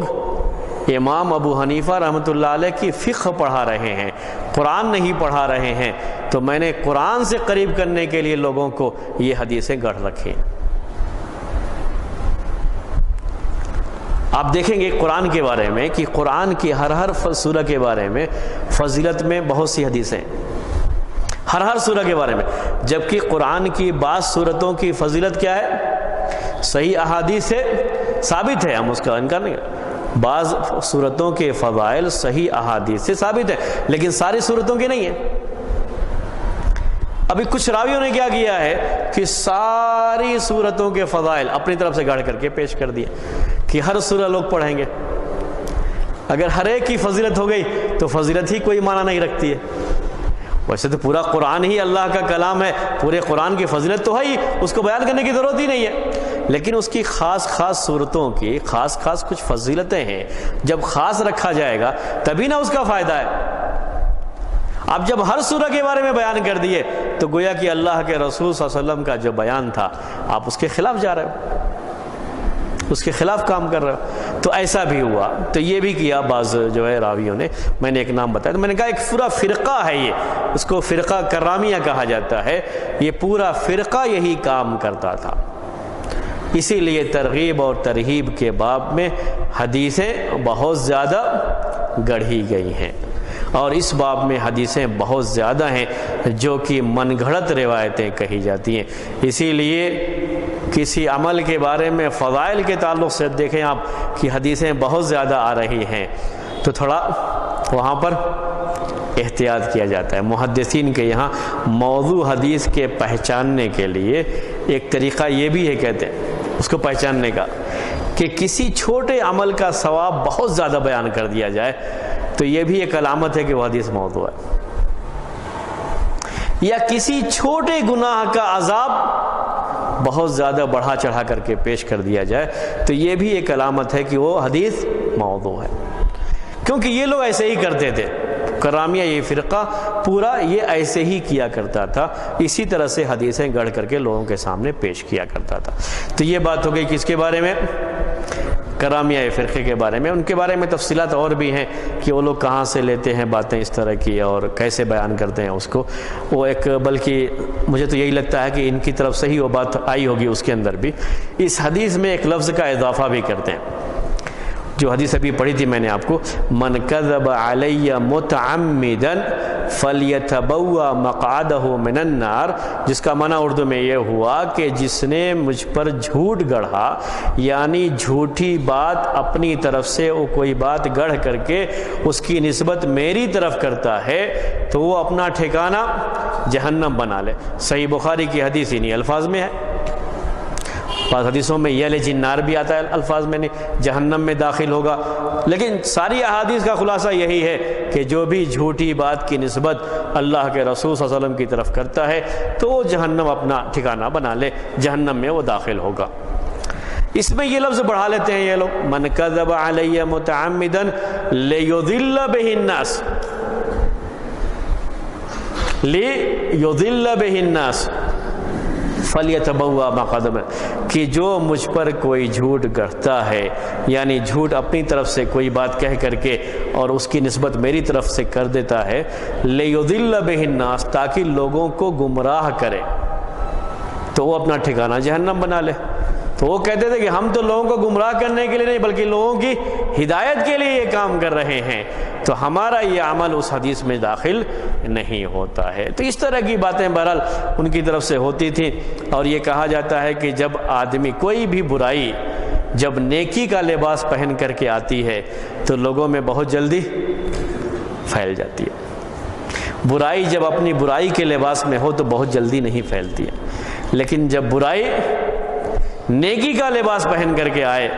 امام ابو حنیفہ رحمۃ اللہ علیہ کی فقہ پڑھا رہے ہیں، قرآن نہیں پڑھا رہے ہیں، تو میں نے قرآن سے قریب کرنے کے لیے لوگوں کو یہ حدیثیں گڑھ رکھی ہیں۔ آپ دیکھیں گے قرآن کے بارے میں کہ قرآن کی ہر سورہ کے بارے میں فضیلت میں بہت سی حدیثیں، ہر سورہ کے بارے میں، جبکہ قرآن کی بعض سورتوں کی فضیلت کیا ہے؟ صحیح احادیث سے ثابت ہے، ہم اس کا انکار نہیں کریں۔ بعض سورتوں کے فضائل صحیح احادیث سے ثابت ہے، لیکن ساری سورتوں کی نہیں ہے۔ ابھی کچھ راویوں نے کیا کیا ہے کہ ساری سورتوں کے فضائل اپنی طرف سے گاڑ کر کے پیش کر دیے کہ ہر سورہ لوگ پڑھیں گے۔ اگر ہر ایک کی فضیلت ہو گئی تو فضیلت ہی کوئی معنی نہیں رکھتی ہے۔ ویسے تو پورا قرآن ہی اللہ کا کلام ہے، پورے قرآن کی فضیلت تو ہے ہی، اس کو بیان کرنے کی ضرورت ہی نہیں ہے، لیکن اس کی خاص صورتوں کی خاص کچھ فضیلتیں ہیں۔ جب خاص رکھا جائے گا تبھی نہ اس کا فائدہ ہے۔ اب جب ہر سورہ کے بارے میں بیان کر دیے تو گویا کہ اللہ کے رسول صلی اللہ علیہ وسلم کا جو بیان تھا آپ اس کے خلاف جا رہے ہو، اس کے خلاف کام کر رہے ہو۔ تو ایسا بھی ہوا، تو یہ بھی کیا بعض جو ہے راویوں نے۔ میں نے ایک نام بتایا تو میں نے کہا ایک پورا فرقہ ہے، یہ اس کو فرقہ کرامیہ کہا جاتا ہے، یہ پورا فرقہ یہی کام کرتا تھا۔ اسی لیے ترغیب اور ترہیب کے باب میں حدیثیں بہت زیادہ گڑھی گئی ہیں، اور اس باب میں حدیثیں بہت زیادہ ہیں جو کہ من گھڑت روایتیں کہی جاتی ہیں۔ اسی لیے کسی عمل کے بارے میں فضائل کے تعلق سے دیکھیں آپ کہ حدیثیں بہت زیادہ آ رہی ہیں، تو تھوڑا وہاں پر احتیاط کیا جاتا ہے۔ محدثین کے یہاں موضوع حدیث کے پہچاننے کے لیے ایک طریقہ یہ بھی ہے، کہتے ہیں اس کو پہچاننے کا، کہ کسی چھوٹے عمل کا ثواب بہت زیادہ بیان کر دیا جائے تو یہ بھی ایک علامت ہے کہ وہ حدیث موضوع ہے، یا کسی چھوٹے گناہ کا عذاب بہت زیادہ بڑھا چڑھا کر کے پیش کر دیا جائے تو یہ بھی ایک علامت ہے کہ وہ حدیث موضوع ہے، کیونکہ یہ لوگ ایسے ہی کرتے تھے۔ کرامیہ یہ فرقہ پورا یہ ایسے ہی کیا کرتا تھا، اسی طرح سے حدیثیں گڑھ کر کے لوگوں کے سامنے پیش کیا کرتا تھا۔ تو یہ بات ہو گئی کس کے بارے میں؟ کرامیہ فرقے کے بارے میں۔ ان کے بارے میں تفصیلات اور بھی ہیں کہ وہ لوگ کہاں سے لیتے ہیں باتیں اس طرح کی اور کیسے بیان کرتے ہیں اس کو، وہ ایک، بلکہ مجھے تو یہی لگتا ہے کہ ان کی طرف سے ہی وہ بات آئی ہوگی، اس کے اندر بھی اس حدیث میں ایک لفظ کا اضافہ بھی کرتے ہیں، جو حدیث ابھی پڑھی تھی میں نے آپ کو، من کذب علی متعمدا فلیتبوأ مقعدہ من النار، جس کا معنی اردو میں یہ ہوا کہ جس نے مجھ پر جھوٹ گڑھا، یعنی جھوٹی بات اپنی طرف سے وہ کوئی بات گڑھ کر کے اس کی نسبت میری طرف کرتا ہے تو وہ اپنا ٹھکانہ جہنم بنا لے۔ صحیح بخاری کی حدیث انہی الفاظ میں ہے، بعض حدیثوں میں یلج النار بھی آتا ہے الفاظ میں، نہیں جہنم میں داخل ہوگا، لیکن ساری احادیث کا خلاصہ یہی ہے کہ جو بھی جھوٹی بات کی نسبت اللہ کے رسول صلی اللہ علیہ وسلم کی طرف کرتا ہے تو وہ جہنم اپنا ٹھکانہ بنا لے، جہنم میں وہ داخل ہوگا۔ اس میں یہ لفظ بڑھا لیتے ہیں یہ لوگ، من کذب علی متعمدا لیضل بہ الناس، لیضل بہ الناس فلیتبوأ مقعدہ، کہ جو مجھ پر کوئی جھوٹ گڑھتا ہے، یعنی جھوٹ اپنی طرف سے کوئی بات کہہ کر کے اور اس کی نسبت میری طرف سے کر دیتا ہے، لیضل بہ الناس، تاکہ لوگوں کو گمراہ کرے، تو وہ اپنا ٹھکانہ جہنم بنا لے۔ تو وہ کہتے تھے کہ ہم تو لوگوں کو گمراہ کرنے کے لیے نہیں بلکہ لوگوں کی ہدایت کے لیے یہ کام کر رہے ہیں، تو ہمارا یہ عمل اس حدیث میں داخل نہیں ہوتا ہے۔ تو اس طرح کی باتیں بہرحال ان کی طرف سے ہوتی تھیں، اور یہ کہا جاتا ہے کہ جب آدمی کوئی بھی برائی جب نیکی کا لباس پہن کر کے آتی ہے تو لوگوں میں بہت جلدی پھیل جاتی ہے، برائی جب اپنی برائی کے لباس میں ہو تو بہت جلدی نہیں پھیلتی ہے، لیکن جب برائی نیکی کا لباس پہن کر کے آئے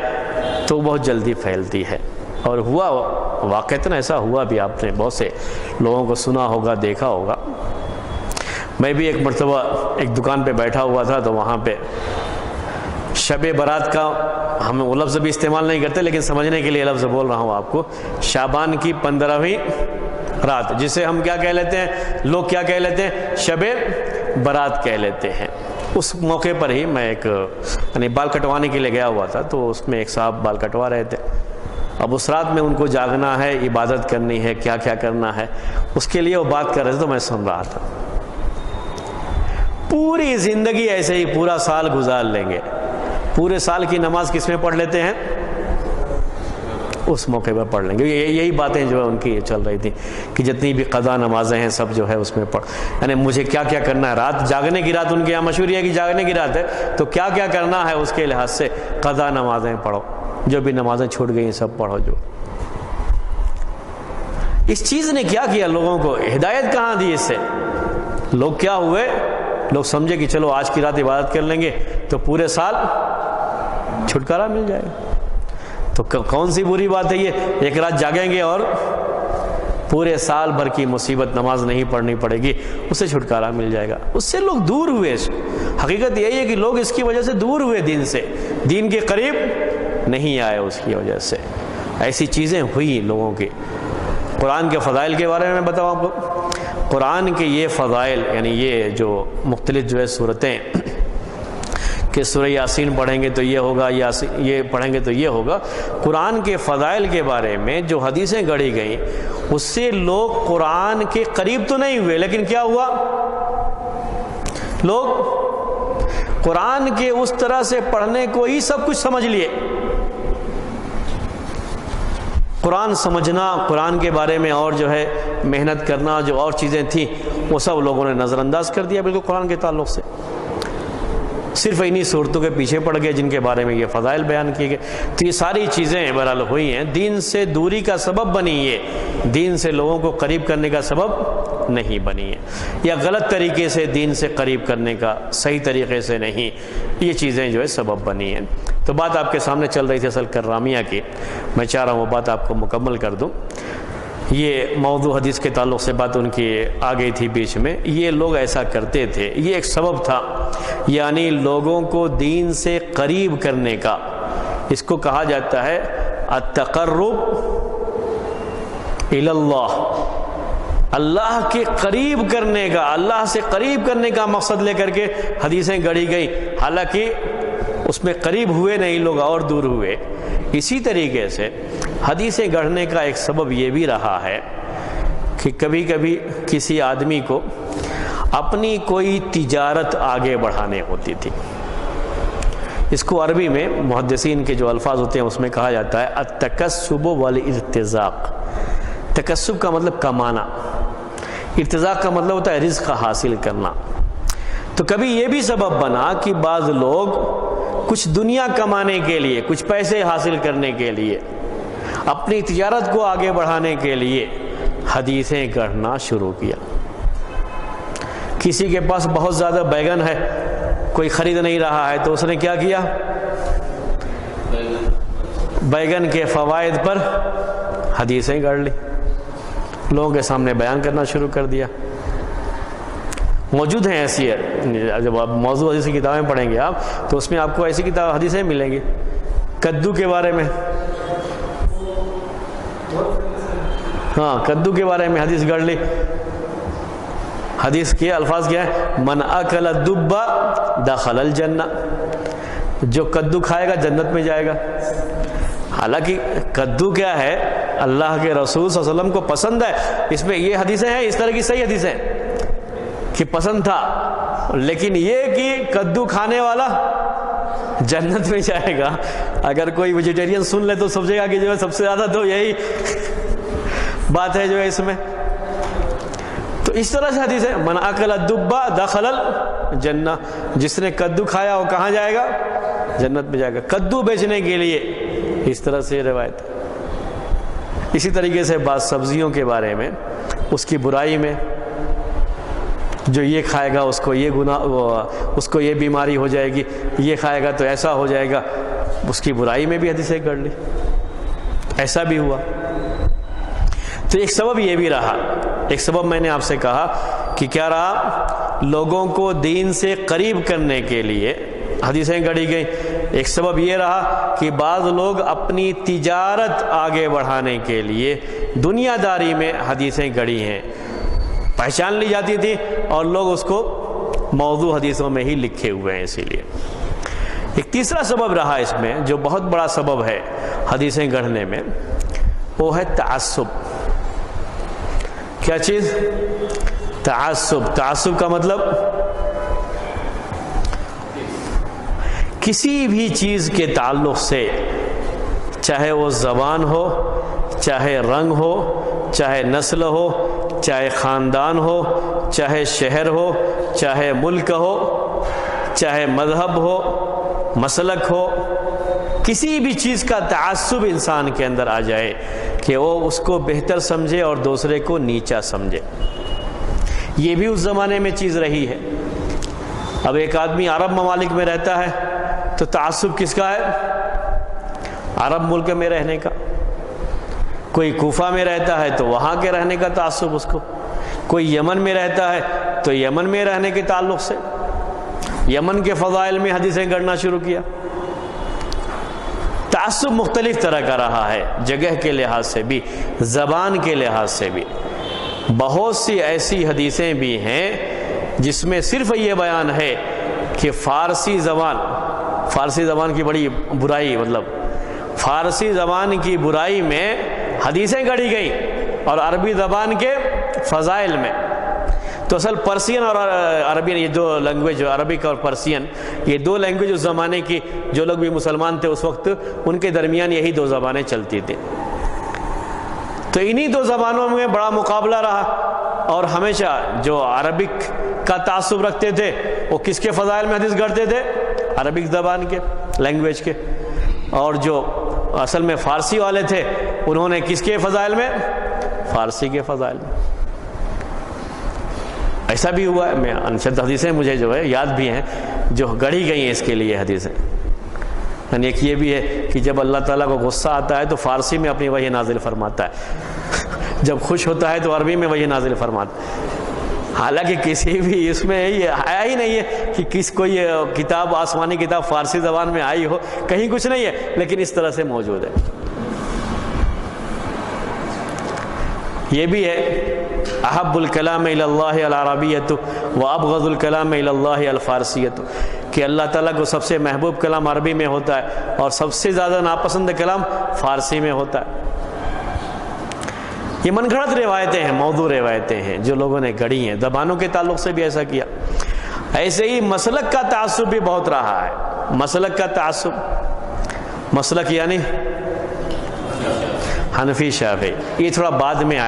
تو بہت جلدی پھیلتی ہے۔ اور ہوا واقعتاً ایسا ہوا بھی، آپ نے بہت سے لوگوں کو سنا ہوگا، دیکھا ہوگا۔ میں بھی ایک مرتبہ ایک دکان پہ بیٹھا ہوا تھا تو وہاں پہ شب برات کا، ہم وہ لفظ بھی استعمال نہیں کرتے لیکن سمجھنے کے لیے لفظ بول رہا ہوں آپ کو، شعبان کی 15ویں رات، جسے ہم کیا کہہ لیتے ہیں، لوگ کیا کہہ لیتے ہیں، شب برات کہہ لیتے ہیں۔ اس موقع پر ہی میں ایک یعنی بال کٹوانے کے لیے گیا ہوا تھا، تو اس میں ایک صاحب بال کٹوا رہے تھے۔ اب اس رات میں ان کو جاگنا ہے، عبادت کرنی ہے، کیا کیا کرنا ہے، اس کے لیے وہ بات کر رہے تھے تو میں سن رہا تھا۔ پوری زندگی ایسے ہی پورا سال گزار لیں گے، پورے سال کی نماز کس میں پڑھ لیتے ہیں، اس موقع پر پڑھ لیں گے۔ یہی باتیں جو ہے ان کی چل رہی تھیں کہ جتنی بھی قضا نمازیں ہیں سب جو ہے اس میں پڑھ، یعنی مجھے کیا کیا کرنا ہے، رات جاگنے کی رات ان کے یہاں مشہور ہے کہ جاگنے کی رات ہے، تو کیا کیا کرنا ہے اس کے لحاظ سے قضا نمازیں پڑھو، جو بھی نمازیں چھوٹ گئی ہیں سب پڑھو۔ جو اس چیز نے کیا کیا، لوگوں کو ہدایت کہاں دی اس سے، لوگ کیا ہوئے، لوگ سمجھے کہ چلو آج کی رات عبادت کر لیں گے تو پورے سال چھٹکارا مل جائے گا۔ تو کون سی بری بات ہے یہ، ایک رات جاگیں گے اور پورے سال بھر کی مصیبت نماز نہیں پڑھنی پڑے گی، اس سے چھٹکارا مل جائے گا۔ اس سے لوگ دور ہوئے، حقیقت یہی ہے کہ لوگ اس کی وجہ سے دور ہوئے دین سے، دین کے قریب نہیں آئے، اس کی وجہ سے ایسی چیزیں ہوئی لوگوں کی۔ قرآن کے فضائل کے بارے میں بتاؤں آپ کو، قرآن کے یہ فضائل، یعنی یہ جو مختلف جو ہے صورتیں کہ سورہ یاسین پڑھیں گے تو یہ ہوگا، یہ پڑھیں گے تو یہ ہوگا، قرآن کے فضائل کے بارے میں جو حدیثیں گڑھی گئیں اس سے لوگ قرآن کے قریب تو نہیں ہوئے، لیکن کیا ہوا، لوگ قرآن کے اس طرح سے پڑھنے کو ہی سب کچھ سمجھ لیے۔ قرآن سمجھنا، قرآن کے بارے میں اور جو ہے محنت کرنا، جو اور چیزیں تھیں وہ سب لوگوں نے نظر انداز کر دیا بالکل قرآن کے تعلق سے۔ صرف انہی صورتوں کے پیچھے پڑ گئے جن کے بارے میں یہ فضائل بیان کیے گئے۔ تو یہ ساری چیزیں بہرحال ہوئی ہیں، دین سے دوری کا سبب بنی، یہ دین سے لوگوں کو قریب کرنے کا سبب نہیں بنی ہے، یا غلط طریقے سے دین سے قریب کرنے کا، صحیح طریقے سے نہیں، یہ چیزیں جو ہے سبب بنی ہیں۔ تو بات آپ کے سامنے چل رہی تھی اصل کرامیہ کی، میں چاہ رہا ہوں وہ بات آپ کو مکمل کر دوں۔ یہ موضوع حدیث کے تعلق سے بات ان کی آ گئی تھی بیچ میں، یہ لوگ ایسا کرتے تھے، یہ ایک سبب تھا، یعنی لوگوں کو دین سے قریب کرنے کا، اس کو کہا جاتا ہے التقرب الی اللہ، اللہ کے قریب کرنے کا، اللہ سے قریب کرنے کا مقصد لے کر کے حدیثیں گڑھی گئی، حالانکہ اس میں قریب ہوئے نہیں لوگ، اور دور ہوئے۔ اسی طریقے سے حدیثیں گڑھنے کا ایک سبب یہ بھی رہا ہے کہ کبھی کبھی کسی آدمی کو اپنی کوئی تجارت آگے بڑھانے ہوتی تھی، اس کو عربی میں محدثین کے جو الفاظ ہوتے ہیں اس میں کہا جاتا ہے التکسب والارتزاق۔ تکسب کا مطلب کمانا، ارتزاق کا مطلب ہوتا ہے رزق حاصل کرنا۔ تو کبھی یہ بھی سبب بنا کہ بعض لوگ کچھ دنیا کمانے کے لیے، کچھ پیسے حاصل کرنے کے لیے، اپنی تجارت کو آگے بڑھانے کے لیے حدیثیں گڑھنا شروع کیا۔ کسی کے پاس بہت زیادہ بیگن ہے، کوئی خرید نہیں رہا ہے، تو اس نے کیا کیا؟ بیگن کے فوائد پر حدیثیں گڑھ لی، لوگوں کے سامنے بیان کرنا شروع کر دیا۔ موجود ہیں ایسی، جب آپ موضوع حدیث کی کتابیں پڑھیں گے آپ تو اس میں آپ کو ایسی کتاب حدیثیں ملیں گی۔ کدو کے بارے میں، ہاں کدو کے بارے میں حدیث گڑھ لی۔ حدیث کے الفاظ کیا ہے؟ من اکل الدب دخل الجنہ، جو کدو کھائے گا جنت میں جائے گا۔ حالانکہ کدو کیا ہے، اللہ کے رسول صلی اللہ علیہ وسلم کو پسند ہے، اس میں یہ حدیثیں ہیں، اس طرح کی صحیح حدیثیں کہ پسند تھا، لیکن یہ کہ کدو کھانے والا جنت میں جائے گا۔ اگر کوئی ویجیٹیرین سن لے تو سمجھے گا کہ جو ہے سب سے زیادہ تو یہی بات ہے جو ہے اس میں۔ تو اس طرح سے حدیث ہے من اکل الدب دخل الجنہ، جس نے کدو کھایا وہ کہاں جائے گا؟ جنت میں جائے گا۔ کدو بیچنے کے لیے اس طرح سے روایت۔ اسی طریقے سے بعض سبزیوں کے بارے میں، اس کی برائی میں، جو یہ کھائے گا اس کو یہ گناہ، اس کو یہ بیماری ہو جائے گی، یہ کھائے گا تو ایسا ہو جائے گا، اس کی برائی میں بھی حدیثیں کر لی، ایسا بھی ہوا۔ تو ایک سبب یہ بھی رہا، ایک سبب میں نے آپ سے کہا کہ کیا رہا، لوگوں کو دین سے قریب کرنے کے لیے حدیثیں گڑھی گئیں۔ ایک سبب یہ رہا کہ بعض لوگ اپنی تجارت آگے بڑھانے کے لیے دنیا داری میں حدیثیں گڑھی ہیں، پہچان لی جاتی تھی اور لوگ اس کو موضوع حدیثوں میں ہی لکھے ہوئے ہیں۔ اسی لیے ایک تیسرا سبب رہا اس میں، جو بہت بڑا سبب ہے حدیثیں گڑھنے میں، وہ ہے تعصب۔ کیا چیز؟ تعصب۔ تعصب کا مطلب کسی بھی چیز کے تعلق سے، چاہے وہ زبان ہو، چاہے رنگ ہو، چاہے نسل ہو، چاہے خاندان ہو، چاہے شہر ہو، چاہے ملک ہو، چاہے مذہب ہو، مسلک ہو، کسی بھی چیز کا تعصب انسان کے اندر آ جائے کہ وہ اس کو بہتر سمجھے اور دوسرے کو نیچا سمجھے، یہ بھی اس زمانے میں چیز رہی ہے۔ اب ایک آدمی عرب ممالک میں رہتا ہے تو تعصب کس کا ہے؟ عرب ملک میں رہنے کا۔ کوئی کوفہ میں رہتا ہے تو وہاں کے رہنے کا تعصب اس کو، کوئی یمن میں رہتا ہے تو یمن میں رہنے کے تعلق سے یمن کے فضائل میں حدیثیں گڑھنا شروع کیا۔ تعصب مختلف طرح کا رہا ہے، جگہ کے لحاظ سے بھی، زبان کے لحاظ سے بھی۔ بہت سی ایسی حدیثیں بھی ہیں جس میں صرف یہ بیان ہے کہ فارسی زبان کی بڑی برائی، مطلب فارسی زبان کی برائی میں حدیثیں گڑھی گئیں اور عربی زبان کے فضائل میں۔ تو اصل پرسین اور عربین، یہ دو لینگویج، عربک اور پرسین، یہ دو لینگویج اس زمانے کی، جو لوگ بھی مسلمان تھے اس وقت، ان کے درمیان یہی دو زبانیں چلتی تھیں۔ تو انہی دو زبانوں میں بڑا مقابلہ رہا، اور ہمیشہ جو عربک کا تعصب رکھتے تھے وہ کس کے فضائل میں حدیث گڑھتے تھے؟ عربک زبان کے لینگویج کے، اور جو اصل میں فارسی والے تھے انہوں نے کس کے فضائل میں؟ فارسی کے فضائل میں۔ ایسا بھی ہوا ہے، میں انشد حدیثیں مجھے جو ہے یاد بھی ہیں جو گڑھی گئی ہیں اس کے لیے حدیثیں، یعنی ایک یہ بھی ہے کہ جب اللہ تعالیٰ کو غصہ آتا ہے تو فارسی میں اپنی وحی نازل فرماتا ہے، جب خوش ہوتا ہے تو عربی میں وحی نازل فرماتا ہے۔ حالانکہ کسی بھی اس میں یہ آیا ہی نہیں ہے کہ کوئی کتاب آسمانی کتاب فارسی زبان میں آئی ہو، کہیں کچھ نہیں ہے، لیکن اس طرح سے موجود ہے۔ یہ بھی ہے احب الکلام الی اللہ العربیۃ وابغض الکلام الی اللہ الفارسیۃ، کہ اللہ تعالیٰ کو سب سے محبوب کلام عربی میں ہوتا ہے اور سب سے زیادہ ناپسند کلام فارسی میں ہوتا ہے۔ یہ من گھڑت روایتیں ہیں، موضوع روایتیں ہیں جو لوگوں نے گڑھی ہیں، زبانوں کے تعلق سے بھی ایسا کیا۔ ایسے ہی مسلک کا تعصب بھی بہت رہا ہے۔ مسلک کا تعصب، مسلک یعنی حنفی شافعی، یہ تھوڑا بعد میں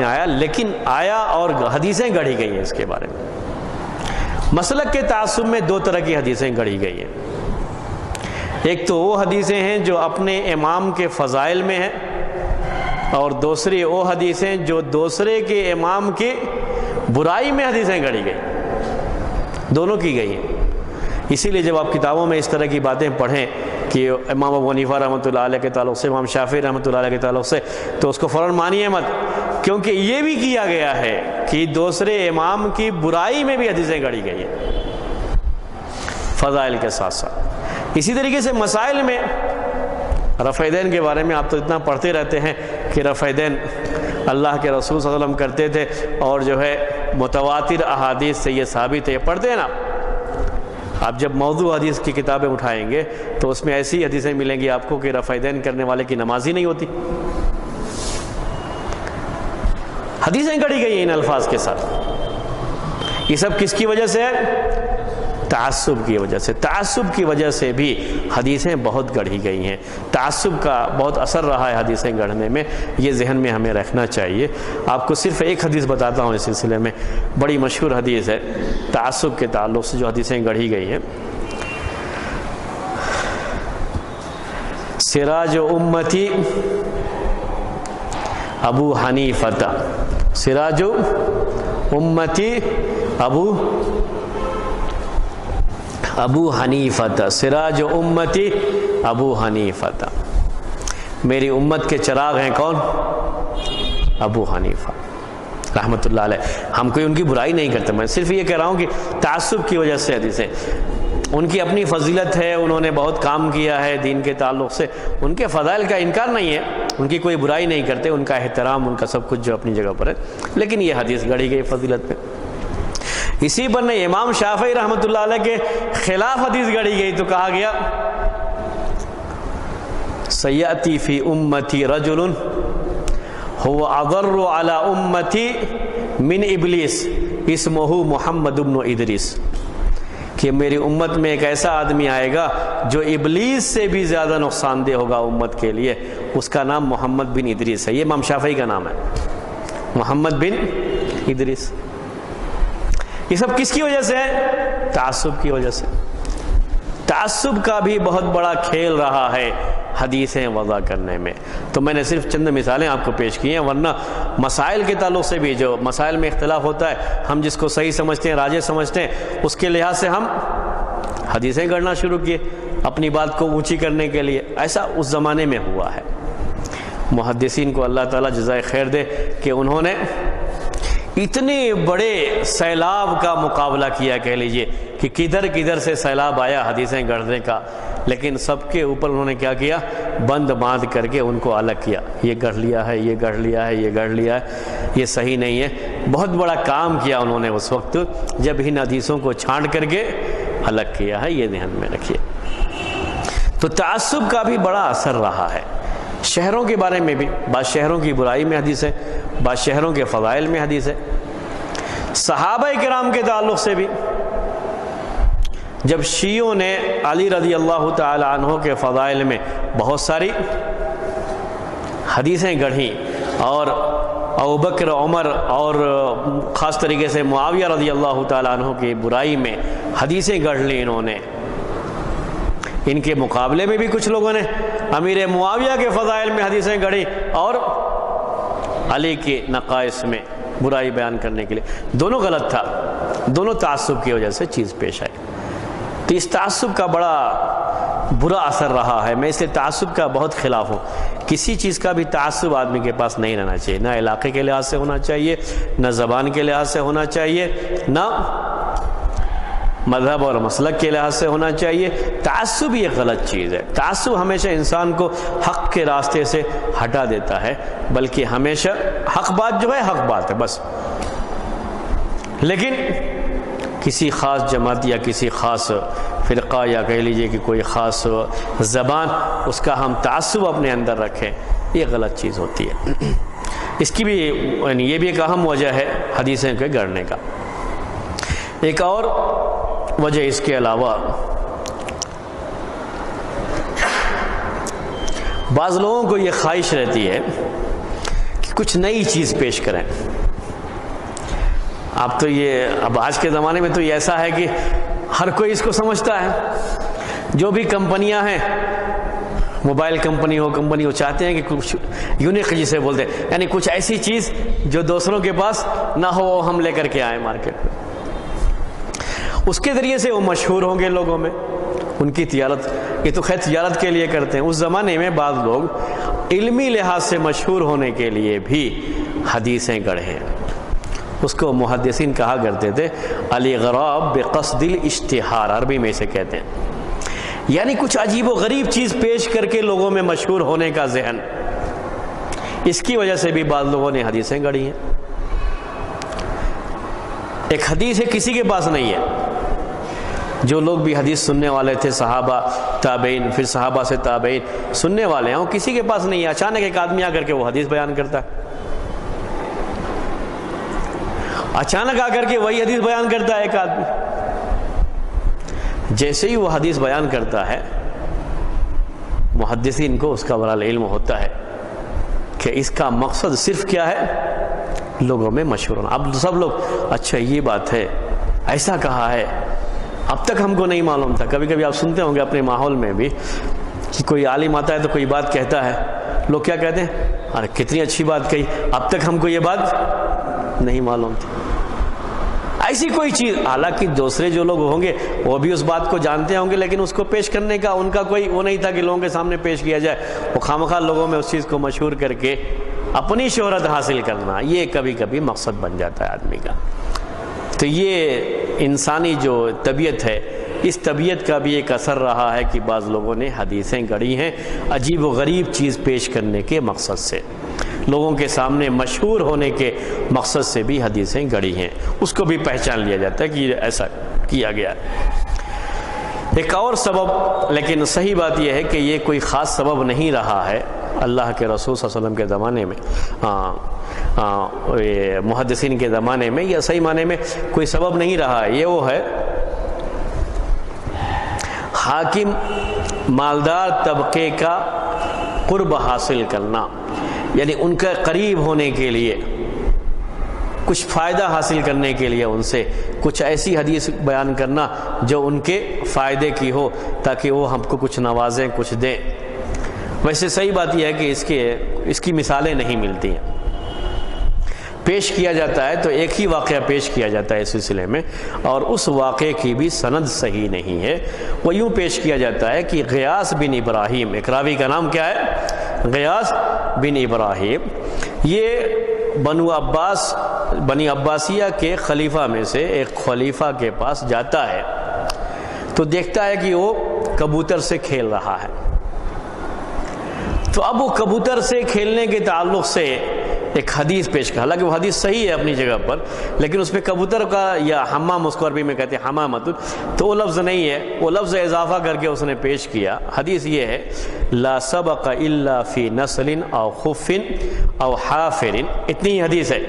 آیا، لیکن آیا اور حدیثیں گڑھی گئی ہیں اس کے بارے میں۔ مسلک کے تعصب میں دو طرح کی حدیثیں گڑھی گئی ہیں۔ ایک تو وہ حدیثیں ہیں جو اپنے امام کے فضائل میں ہیں، اور دوسری وہ حدیثیں جو دوسرے کے امام کی برائی میں حدیثیں گڑھی گئی، دونوں کی گئی ہیں۔ اسی لیے جب آپ کتابوں میں اس طرح کی باتیں پڑھیں کہ امام ابو حنیفہ رحمۃ اللہ علیہ کے تعلق سے، امام شافعی رحمۃ اللہ علیہ کے تعلق سے، تو اس کو فوراً مانیے مت، کیونکہ یہ بھی کیا گیا ہے کہ دوسرے امام کی برائی میں بھی حدیثیں گڑھی گئی ہیں فضائل کے ساتھ ساتھ۔ اسی طریقے سے مسائل میں رفع دین کے بارے میں آپ تو اتنا پڑھتے رہتے ہیں کہ رفع دین اللہ کے رسول صلی اللہ علیہ وسلم کرتے تھے، اور جو ہے متواتر احادیث سے یہ ثابت ہے، یہ پڑھتے ہیں نا آپ۔ جب موضوع حدیث کی کتابیں اٹھائیں گے تو اس میں ایسی حدیثیں ملیں گی آپ کو کہ رفع دین کرنے والے کی نماز ہی نہیں ہوتی۔ حدیثیں گڑھی گئی ہیں ان الفاظ کے ساتھ۔ یہ سب کس کی وجہ سے ہے؟ تعصب کی وجہ سے۔ تعصب کی وجہ سے بھی حدیثیں بہت گڑھی گئی ہیں۔ تعصب کا بہت اثر رہا ہے حدیثیں گڑھنے میں، یہ ذہن میں ہمیں رکھنا چاہیے۔ آپ کو صرف ایک حدیث بتاتا ہوں اس سلسلے میں، بڑی مشہور حدیث ہے تعصب کے تعلق سے جو حدیثیں گڑھی گئی ہیں۔ سراج امتی ابو حنیفہ، سراج امتی ابو حنیفہ، سراج امتی ابو حنیفہ، میری امت کے چراغ ہیں کون؟ ابو حنیفہ رحمۃ اللہ علیہ۔ ہم کوئی ان کی برائی نہیں کرتے، میں صرف یہ کہہ رہا ہوں کہ تعصب کی وجہ سے حدیثیں، ان کی اپنی فضیلت ہے، انہوں نے بہت کام کیا ہے دین کے تعلق سے، ان کے فضائل کا انکار نہیں ہے، ان کی کوئی برائی نہیں کرتے، ان کا احترام، ان کا سب کچھ جو اپنی جگہ پر ہے، لیکن یہ حدیث گڑھی گئی فضیلت پہ۔ اسی پر نہیں، امام شافعی رحمۃ اللہ علیہ کے خلاف حدیث گڑھی گئی تو کہا گیا سیأتی فی امتی رجل هو اضر علی امتی من ابلیس اسمہ محمد بن ادریس، کہ میری امت میں ایک ایسا آدمی آئے گا جو ابلیس سے بھی زیادہ نقصان دہ ہوگا امت کے لیے، اس کا نام محمد بن ادریس ہے۔ یہ امام شافعی کا نام ہے، محمد بن ادریس۔ یہ سب کس کی وجہ سے ہے؟ تعصب کی وجہ سے۔ تعصب کا بھی بہت بڑا کھیل رہا ہے حدیثیں وضع کرنے میں۔ تو میں نے صرف چند مثالیں آپ کو پیش کی ہیں، ورنہ مسائل کے تعلق سے بھی جو مسائل میں اختلاف ہوتا ہے، ہم جس کو صحیح سمجھتے ہیں، راجح سمجھتے ہیں، اس کے لحاظ سے ہم حدیثیں گڑھنا شروع کیے اپنی بات کو اونچی کرنے کے لیے۔ ایسا اس زمانے میں ہوا ہے۔ محدثین کو اللہ تعالیٰ جزائے خیر دے کہ انہوں نے اتنے بڑے سیلاب کا مقابلہ کیا، کہہ لیجئے کہ کدھر کدھر سے سیلاب آیا حدیثیں گڑھنے کا، لیکن سب کے اوپر انہوں نے کیا کیا؟ بند باندھ کر کے ان کو الگ کیا، یہ گڑھ لیا ہے، یہ گڑھ لیا ہے، یہ گڑھ لیا ہے، یہ صحیح نہیں ہے۔ بہت بڑا کام کیا انہوں نے اس وقت جب ان حدیثوں کو چھانٹ کر کے الگ کیا ہے، یہ ذہن میں رکھیے۔ تو تعصب کا بھی بڑا اثر رہا ہے۔ شہروں کے بارے میں بھی، بعض شہروں کی برائی میں حدیث ہے، بعض شہروں کے فضائل میں حدیث ہے۔ صحابہ کرام کے تعلق سے بھی جب شیعوں نے علی رضی اللہ تعالی عنہ کے فضائل میں بہت ساری حدیثیں گڑھیں، اور ابوبکر، عمر اور خاص طریقے سے معاویہ رضی اللہ تعالی عنہ کی برائی میں حدیثیں گڑھ لی انہوں نے۔ ان کے مقابلے میں بھی کچھ لوگوں نے امیر معاویہ کے فضائل میں حدیثیں گڑھی اور علی کے نقائص میں برائی بیان کرنے کے لیے۔ دونوں غلط تھا، دونوں تعصب کی وجہ سے چیز پیش آئی۔ تو اس تعصب کا بڑا برا اثر رہا ہے۔ میں اس لیے تعصب کا بہت خلاف ہوں۔ کسی چیز کا بھی تعصب آدمی کے پاس نہیں رہنا چاہیے، نہ علاقے کے لحاظ سے ہونا چاہیے، نہ زبان کے لحاظ سے ہونا چاہیے، نہ مذہب اور مسلک کے لحاظ سے ہونا چاہیے۔ تعصب یہ غلط چیز ہے۔ تعصب ہمیشہ انسان کو حق کے راستے سے ہٹا دیتا ہے، بلکہ ہمیشہ حق بات جو ہے حق بات ہے بس۔ لیکن کسی خاص جماعت یا کسی خاص فرقہ یا کہہ لیجئے کہ کوئی خاص زبان، اس کا ہم تعصب اپنے اندر رکھیں، یہ غلط چیز ہوتی ہے۔ اس کی بھی یہ بھی ایک اہم وجہ ہے حدیثیں کے گڑھنے کا۔ ایک اور وجہ اس کے علاوہ، بعض لوگوں کو یہ خواہش رہتی ہے کہ کچھ نئی چیز پیش کریں۔ اب آج کے زمانے میں تو یہ ایسا ہے کہ ہر کوئی اس کو سمجھتا ہے۔ جو بھی کمپنیاں ہیں، موبائل کمپنی ہو چاہتے ہیں کہ کچھ یونیک جسے بولتے ہیں، یعنی کچھ ایسی چیز جو دوسروں کے پاس نہ ہو وہ ہم لے کر کے آئیں مارکیٹ میں۔ اس کے ذریعے سے وہ مشہور ہوں گے لوگوں میں، ان کی تجارت، یہ تو خیر تجارت کے لیے کرتے ہیں۔ اس زمانے میں بعض لوگ علمی لحاظ سے مشہور ہونے کے لیے بھی حدیثیں گڑھیں۔ اس کو محدثین کہا کرتے تھے الاغراب بقصد الاشتہار، عربی میں اسے کہتے ہیں، یعنی کچھ عجیب و غریب چیز پیش کر کے لوگوں میں مشہور ہونے کا ذہن۔ اس کی وجہ سے بھی بعض لوگوں نے حدیثیں گڑھی ہیں۔ ایک حدیث ہے کسی کے پاس نہیں ہے، جو لوگ بھی حدیث سننے والے تھے، صحابہ تابعین، پھر صحابہ سے تابعین سننے والے ہیں، کسی کے پاس نہیں ہے۔ اچانک ایک آدمی آ کر کے وہ حدیث بیان کرتا ہے، اچانک آ کر کے وہی حدیث بیان کرتا ہے ایک آدمی۔ جیسے ہی وہ حدیث بیان کرتا ہے، محدثین کو اس کا بہرحال علم ہوتا ہے کہ اس کا مقصد صرف کیا ہے، لوگوں میں مشہور ہونا۔ اب سب لوگ اچھا یہ بات ہے، ایسا کہا ہے، اب تک ہم کو نہیں معلوم تھا۔ کبھی کبھی آپ سنتے ہوں گے اپنے ماحول میں بھی کہ کوئی عالم آتا ہے تو کوئی بات کہتا ہے، لوگ کیا کہتے ہیں، ارے کتنی اچھی بات کہی، اب تک ہم کو یہ بات نہیں معلوم تھی۔ ایسی کوئی چیز، حالانکہ دوسرے جو لوگ ہوں گے وہ بھی اس بات کو جانتے ہوں گے، لیکن اس کو پیش کرنے کا ان کا کوئی وہ نہیں تھا کہ لوگوں کے سامنے پیش کیا جائے۔ وہ خامخواہ لوگوں میں اس چیز کو مشہور کر کے اپنی شہرت حاصل کرنا، یہ کبھی کبھی مقصد بن جاتا ہے آدمی کا۔ تو یہ انسانی جو طبیعت ہے، اس طبیعت کا بھی ایک اثر رہا ہے کہ بعض لوگوں نے حدیثیں گڑھی ہیں عجیب و غریب چیز پیش کرنے کے مقصد سے، لوگوں کے سامنے مشہور ہونے کے مقصد سے بھی حدیثیں گڑھی ہیں۔ اس کو بھی پہچان لیا جاتا ہے کہ یہ ایسا کیا گیا ہے۔ ایک اور سبب، لیکن صحیح بات یہ ہے کہ یہ کوئی خاص سبب نہیں رہا ہے اللہ کے رسول صلی اللہ علیہ وسلم کے زمانے میں، محدثین کے زمانے میں، یا صحیح معنی میں کوئی سبب نہیں رہا ہے۔ یہ وہ ہے حاکم مالدار طبقے کا قرب حاصل کرنا، یعنی ان کا قریب ہونے کے لیے، کچھ فائدہ حاصل کرنے کے لیے ان سے کچھ ایسی حدیث بیان کرنا جو ان کے فائدے کی ہو، تاکہ وہ ہم کو کچھ نوازیں، کچھ دیں۔ ویسے صحیح بات یہ ہے کہ اس کی مثالیں نہیں ملتی ہیں۔ پیش کیا جاتا ہے تو ایک ہی واقعہ پیش کیا جاتا ہے اس سلسلے میں، اور اس واقعے کی بھی سند صحیح نہیں ہے۔ وہ یوں پیش کیا جاتا ہے کہ غیاث بن ابراہیم، ایک راوی کا نام کیا ہے، غیاث بن ابراہیم، یہ بنی عباسیہ کے خلیفہ میں سے ایک خلیفہ کے پاس جاتا ہے تو دیکھتا ہے کہ وہ کبوتر سے کھیل رہا ہے۔ تو اب وہ کبوتر سے کھیلنے کے تعلق سے ایک حدیث پیش کر، حالانکہ وہ حدیث صحیح ہے اپنی جگہ پر، لیکن اس میں کبوتر کا یا حمام، اس کو عربی میں کہتے ہیں حمامۃ، تو وہ لفظ نہیں ہے، وہ لفظ اضافہ کر کے اس نے پیش کیا۔ حدیث یہ ہے لا سبق الا فی نسل او خف او حافر، اتنی ہی حدیث ہے،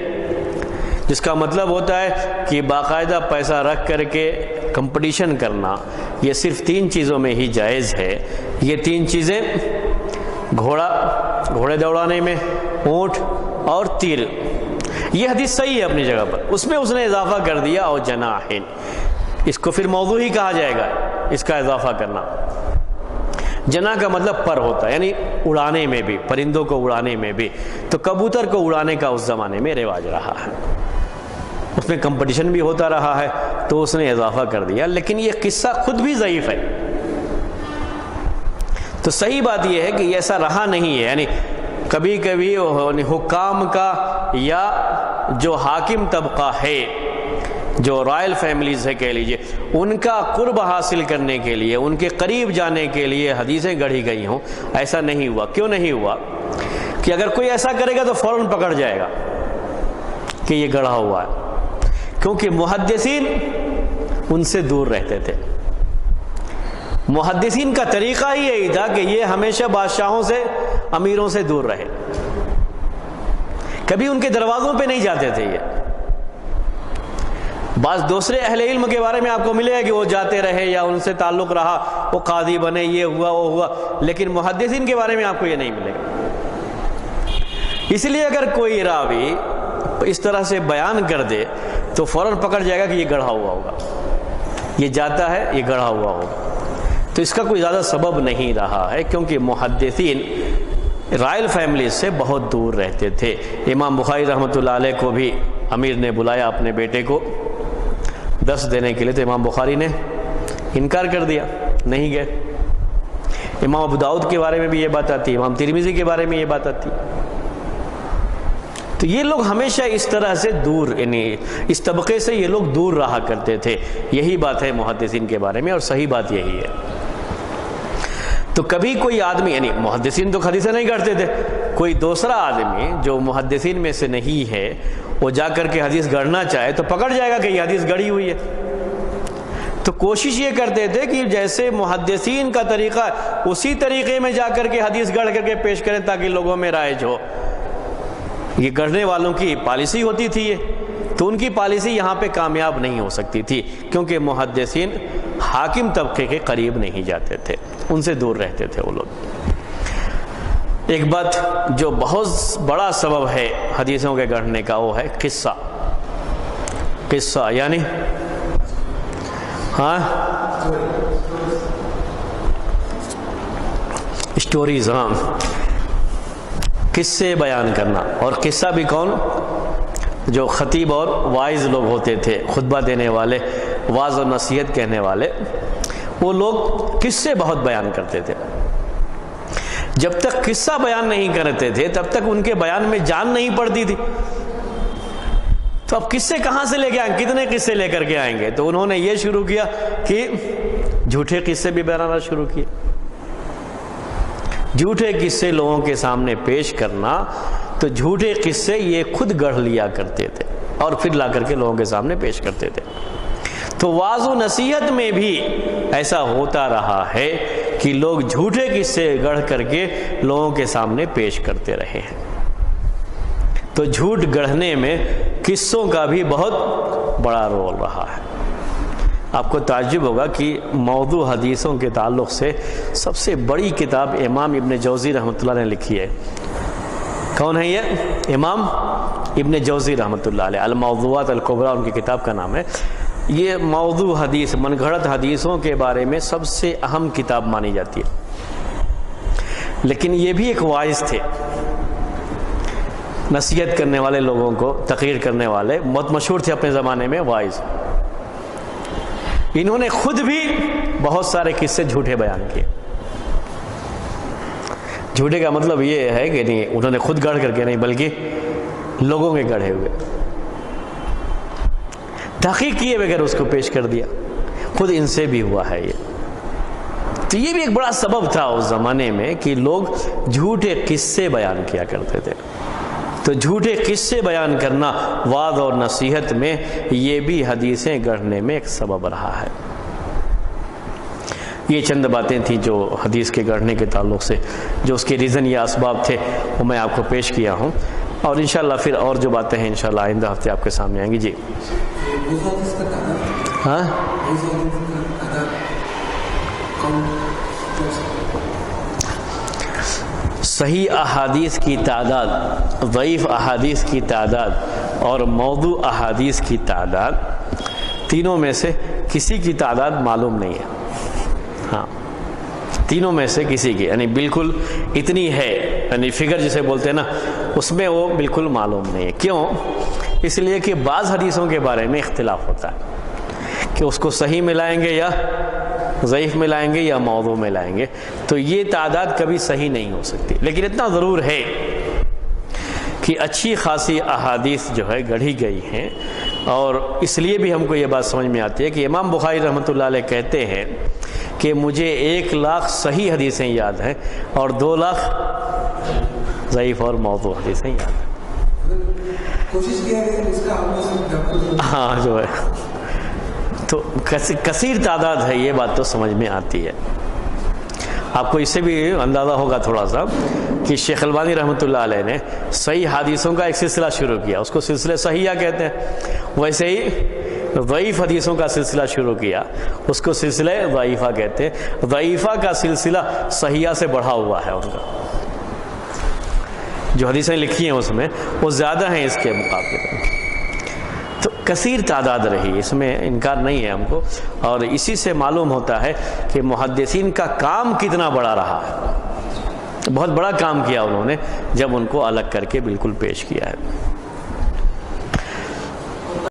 جس کا مطلب ہوتا ہے کہ باقاعدہ پیسہ رکھ کر کے کمپٹیشن کرنا یہ صرف 3 چیزوں میں ہی جائز ہے۔ یہ 3 چیزیں، گھوڑے دوڑانے میں، اونٹ اور تیر۔ یہ حدیث صحیح ہے اپنی جگہ پر، اس میں اس نے اضافہ کر دیا اور جناحن، اس کو پھر موضوع ہی کہا جائے گا، اس کا اضافہ کرنا۔ جنا کا مطلب پر ہوتا ہے، یعنی اڑانے میں بھی، پرندوں کو اڑانے میں بھی، تو کبوتر کو اڑانے کا اس زمانے میں رواج رہا ہے، اس میں کمپٹیشن بھی ہوتا رہا ہے، تو اس نے اضافہ کر دیا۔ لیکن یہ قصہ خود بھی ضعیف ہے، تو صحیح بات یہ ہے کہ یہ ایسا رہا نہیں ہے، یعنی کبھی کبھی حکام کا یا جو حاکم طبقہ ہے، جو رائل فیملیز ہے کہہ لیجئے، ان کا قرب حاصل کرنے کے لیے، ان کے قریب جانے کے لیے حدیثیں گڑھی گئی ہوں، ایسا نہیں ہوا۔ کیوں نہیں ہوا؟ کہ اگر کوئی ایسا کرے گا تو فوراً پکڑ جائے گا کہ یہ گڑھا ہوا ہے، کیونکہ محدثین ان سے دور رہتے تھے۔ محدثین کا طریقہ ہی یہی تھا کہ یہ ہمیشہ بادشاہوں سے، امیروں سے دور رہے، کبھی ان کے دروازوں پہ نہیں جاتے تھے۔ یہ بعض دوسرے اہل علم کے بارے میں آپ کو ملے گا کہ وہ جاتے رہے یا ان سے تعلق رہا، وہ قاضی بنے، یہ ہوا وہ ہوا، لیکن محدثین کے بارے میں آپ کو یہ نہیں ملے گا۔ اس لیے اگر کوئی راوی اس طرح سے بیان کر دے تو فوراً پکڑ جائے گا کہ یہ گڑھا ہوا ہوگا، یہ جاتا ہے، یہ گڑھا ہوا ہوگا۔ تو اس کا کوئی زیادہ سبب نہیں رہا ہے، کیونکہ محدثین رائل فیملیز سے بہت دور رہتے تھے۔ امام بخاری رحمۃ اللہ علیہ کو بھی امیر نے بلایا اپنے بیٹے کو درس دینے کے لیے، تو امام بخاری نے انکار کر دیا، نہیں گئے۔ امام ابو داؤد کے بارے میں بھی یہ بات آتی ہے، امام ترمذی کے بارے میں یہ بات آتی ہے۔ تو یہ لوگ ہمیشہ اس طرح سے دور، یعنی اس طبقے سے یہ لوگ دور رہا کرتے تھے۔ یہی بات ہے محدثین کے بارے میں، اور صحیح بات یہی ہے۔ تو کبھی کوئی آدمی، یعنی محدثین تو حدیثیں نہیں کرتے تھے، کوئی دوسرا آدمی جو محدثین میں سے نہیں ہے، وہ جا کر کے حدیث گڑھنا چاہے تو پکڑ جائے گا کہ یہ حدیث گڑھی ہوئی ہے۔ تو کوشش یہ کرتے تھے کہ جیسے محدثین کا طریقہ، اسی طریقے میں جا کر کے حدیث گڑھ کر کے پیش کریں تاکہ لوگوں میں رائج ہو۔ یہ گڑھنے والوں کی پالیسی ہوتی تھی، یہ تو ان کی پالیسی یہاں پہ کامیاب نہیں ہو سکتی تھی، کیونکہ محدثین حاکم طبقے کے قریب نہیں جاتے تھے، ان سے دور رہتے تھے وہ لوگ۔ ایک بات جو بہت بڑا سبب ہے حدیثوں کے گڑھنے کا، وہ ہے قصہ۔ قصہ یعنی اسٹوریز، قصے بیان کرنا۔ اور قصہ بھی کون؟ جو خطیب اور واعظ لوگ ہوتے تھے، خطبہ دینے والے، واعظ و نصیحت کہنے والے، وہ لوگ قصے بہت بیان کرتے تھے۔ جب تک قصہ بیان نہیں کرتے تھے تب تک ان کے بیان میں جان نہیں پڑتی تھی۔ تو اب قصے کہاں سے لے کے آئیں، کتنے قصے لے کر کے آئیں گے؟ تو انہوں نے یہ شروع کیا کہ جھوٹے قصے بھی بیانانا شروع کیے۔ جھوٹے قصے لوگوں کے سامنے پیش کرنا، تو جھوٹے قصے یہ خود گڑھ لیا کرتے تھے اور پھر لا کر کے لوگوں کے سامنے پیش کرتے تھے۔ تو واعظ و نصیحت میں بھی ایسا ہوتا رہا ہے کہ لوگ جھوٹے قصے گڑھ کر کے لوگوں کے سامنے پیش کرتے رہے ہیں۔ تو جھوٹ گڑھنے میں قصوں کا بھی بہت بڑا رول رہا ہے۔ آپ کو تعجب ہوگا کہ موضوع حدیثوں کے تعلق سے سب سے بڑی کتاب امام ابن جوزی رحمۃ اللہ نے لکھی ہے۔ کون ہے یہ؟ امام ابن جوزی رحمۃ اللہ علیہ، الموضوعات الکبریٰ ان کی کتاب کا نام ہے۔ یہ موضوع حدیث، من گھڑت حدیثوں کے بارے میں سب سے اہم کتاب مانی جاتی ہے۔ لیکن یہ بھی ایک واعظ تھے، نصیحت کرنے والے، لوگوں کو تقریر کرنے والے، بہت مشہور تھے اپنے زمانے میں واعظ۔ انہوں نے خود بھی بہت سارے قصے جھوٹے بیان کیے۔ جھوٹے کا مطلب یہ ہے کہ نہیں انہوں نے خود گڑھ کر کے نہیں، بلکہ لوگوں کے گڑھے ہوئے، تحقیق کیے بغیر اس کو پیش کر دیا۔ خود ان سے بھی ہوا ہے یہ۔ تو یہ بھی ایک بڑا سبب تھا اس زمانے میں کہ لوگ جھوٹے قصے بیان کیا کرتے تھے۔ تو جھوٹے قصے بیان کرنا وعظ اور نصیحت میں یہ بھی حدیثیں گڑھنے میں ایک سبب رہا ہے۔ یہ چند باتیں تھیں جو حدیث کے گڑھنے کے تعلق سے، جو اس کے ریزن یا اسباب تھے، وہ میں آپ کو پیش کیا ہوں، اور انشاءاللہ پھر اور جو باتیں ہیں انشاءاللہ آئندہ ہفتے آپ کے سامنے آئیں گی۔ جی ہاں، صحیح احادیث کی تعداد، ضعیف احادیث کی تعداد اور موضوع احادیث کی تعداد، تینوں میں سے کسی کی تعداد معلوم نہیں ہے، ہاں تینوں میں سے کسی کی، یعنی بالکل اتنی ہے، یعنی فگر جسے بولتے ہیں نا، اس میں وہ بالکل معلوم نہیں ہے۔ کیوں؟ اس لیے کہ بعض حدیثوں کے بارے میں اختلاف ہوتا ہے کہ اس کو صحیح ملائیں گے یا ضعیف ملائیں گے یا موضوع ملائیں گے، تو یہ تعداد کبھی صحیح نہیں ہو سکتی۔ لیکن اتنا ضرور ہے کہ اچھی خاصی احادیث جو ہے گڑھی گئی ہیں، اور اس لیے بھی ہم کو یہ بات سمجھ میں آتی ہے کہ امام بخاری رحمۃ اللہ علیہ کہتے ہیں کہ مجھے 1,00,000 صحیح حدیثیں یاد ہیں اور 2,00,000 ضعیف اور موضوع حدیثیں یاد ہیں۔ کوشش کیا ہے اس کا ہاں جو ہے تو کثیر تعداد ہے، یہ بات تو سمجھ میں آتی ہے۔ آپ کو اس سے بھی اندازہ ہوگا تھوڑا سا کہ شیخ البانی رحمۃ اللہ علیہ نے صحیح حدیثوں کا ایک سلسلہ شروع کیا، اس کو سلسلہ صحیحہ کہتے ہیں، ویسے ہی ضعیف حدیثوں کا سلسلہ شروع کیا، اس کو سلسلہ ضعیفہ کہتے ہیں۔ ضعیفہ کا سلسلہ صحیحہ سے بڑھا ہوا ہے، ان کا جو حدیثیں لکھی ہیں اس میں وہ زیادہ ہیں اس کے مقابلے میں، تو کثیر تعداد رہی، اس میں انکار نہیں ہے ہم کو، اور اسی سے معلوم ہوتا ہے کہ محدثین کا کام کتنا بڑا رہا ہے، بہت بڑا کام کیا انہوں نے جب ان کو الگ کر کے بالکل پیش کیا ہے۔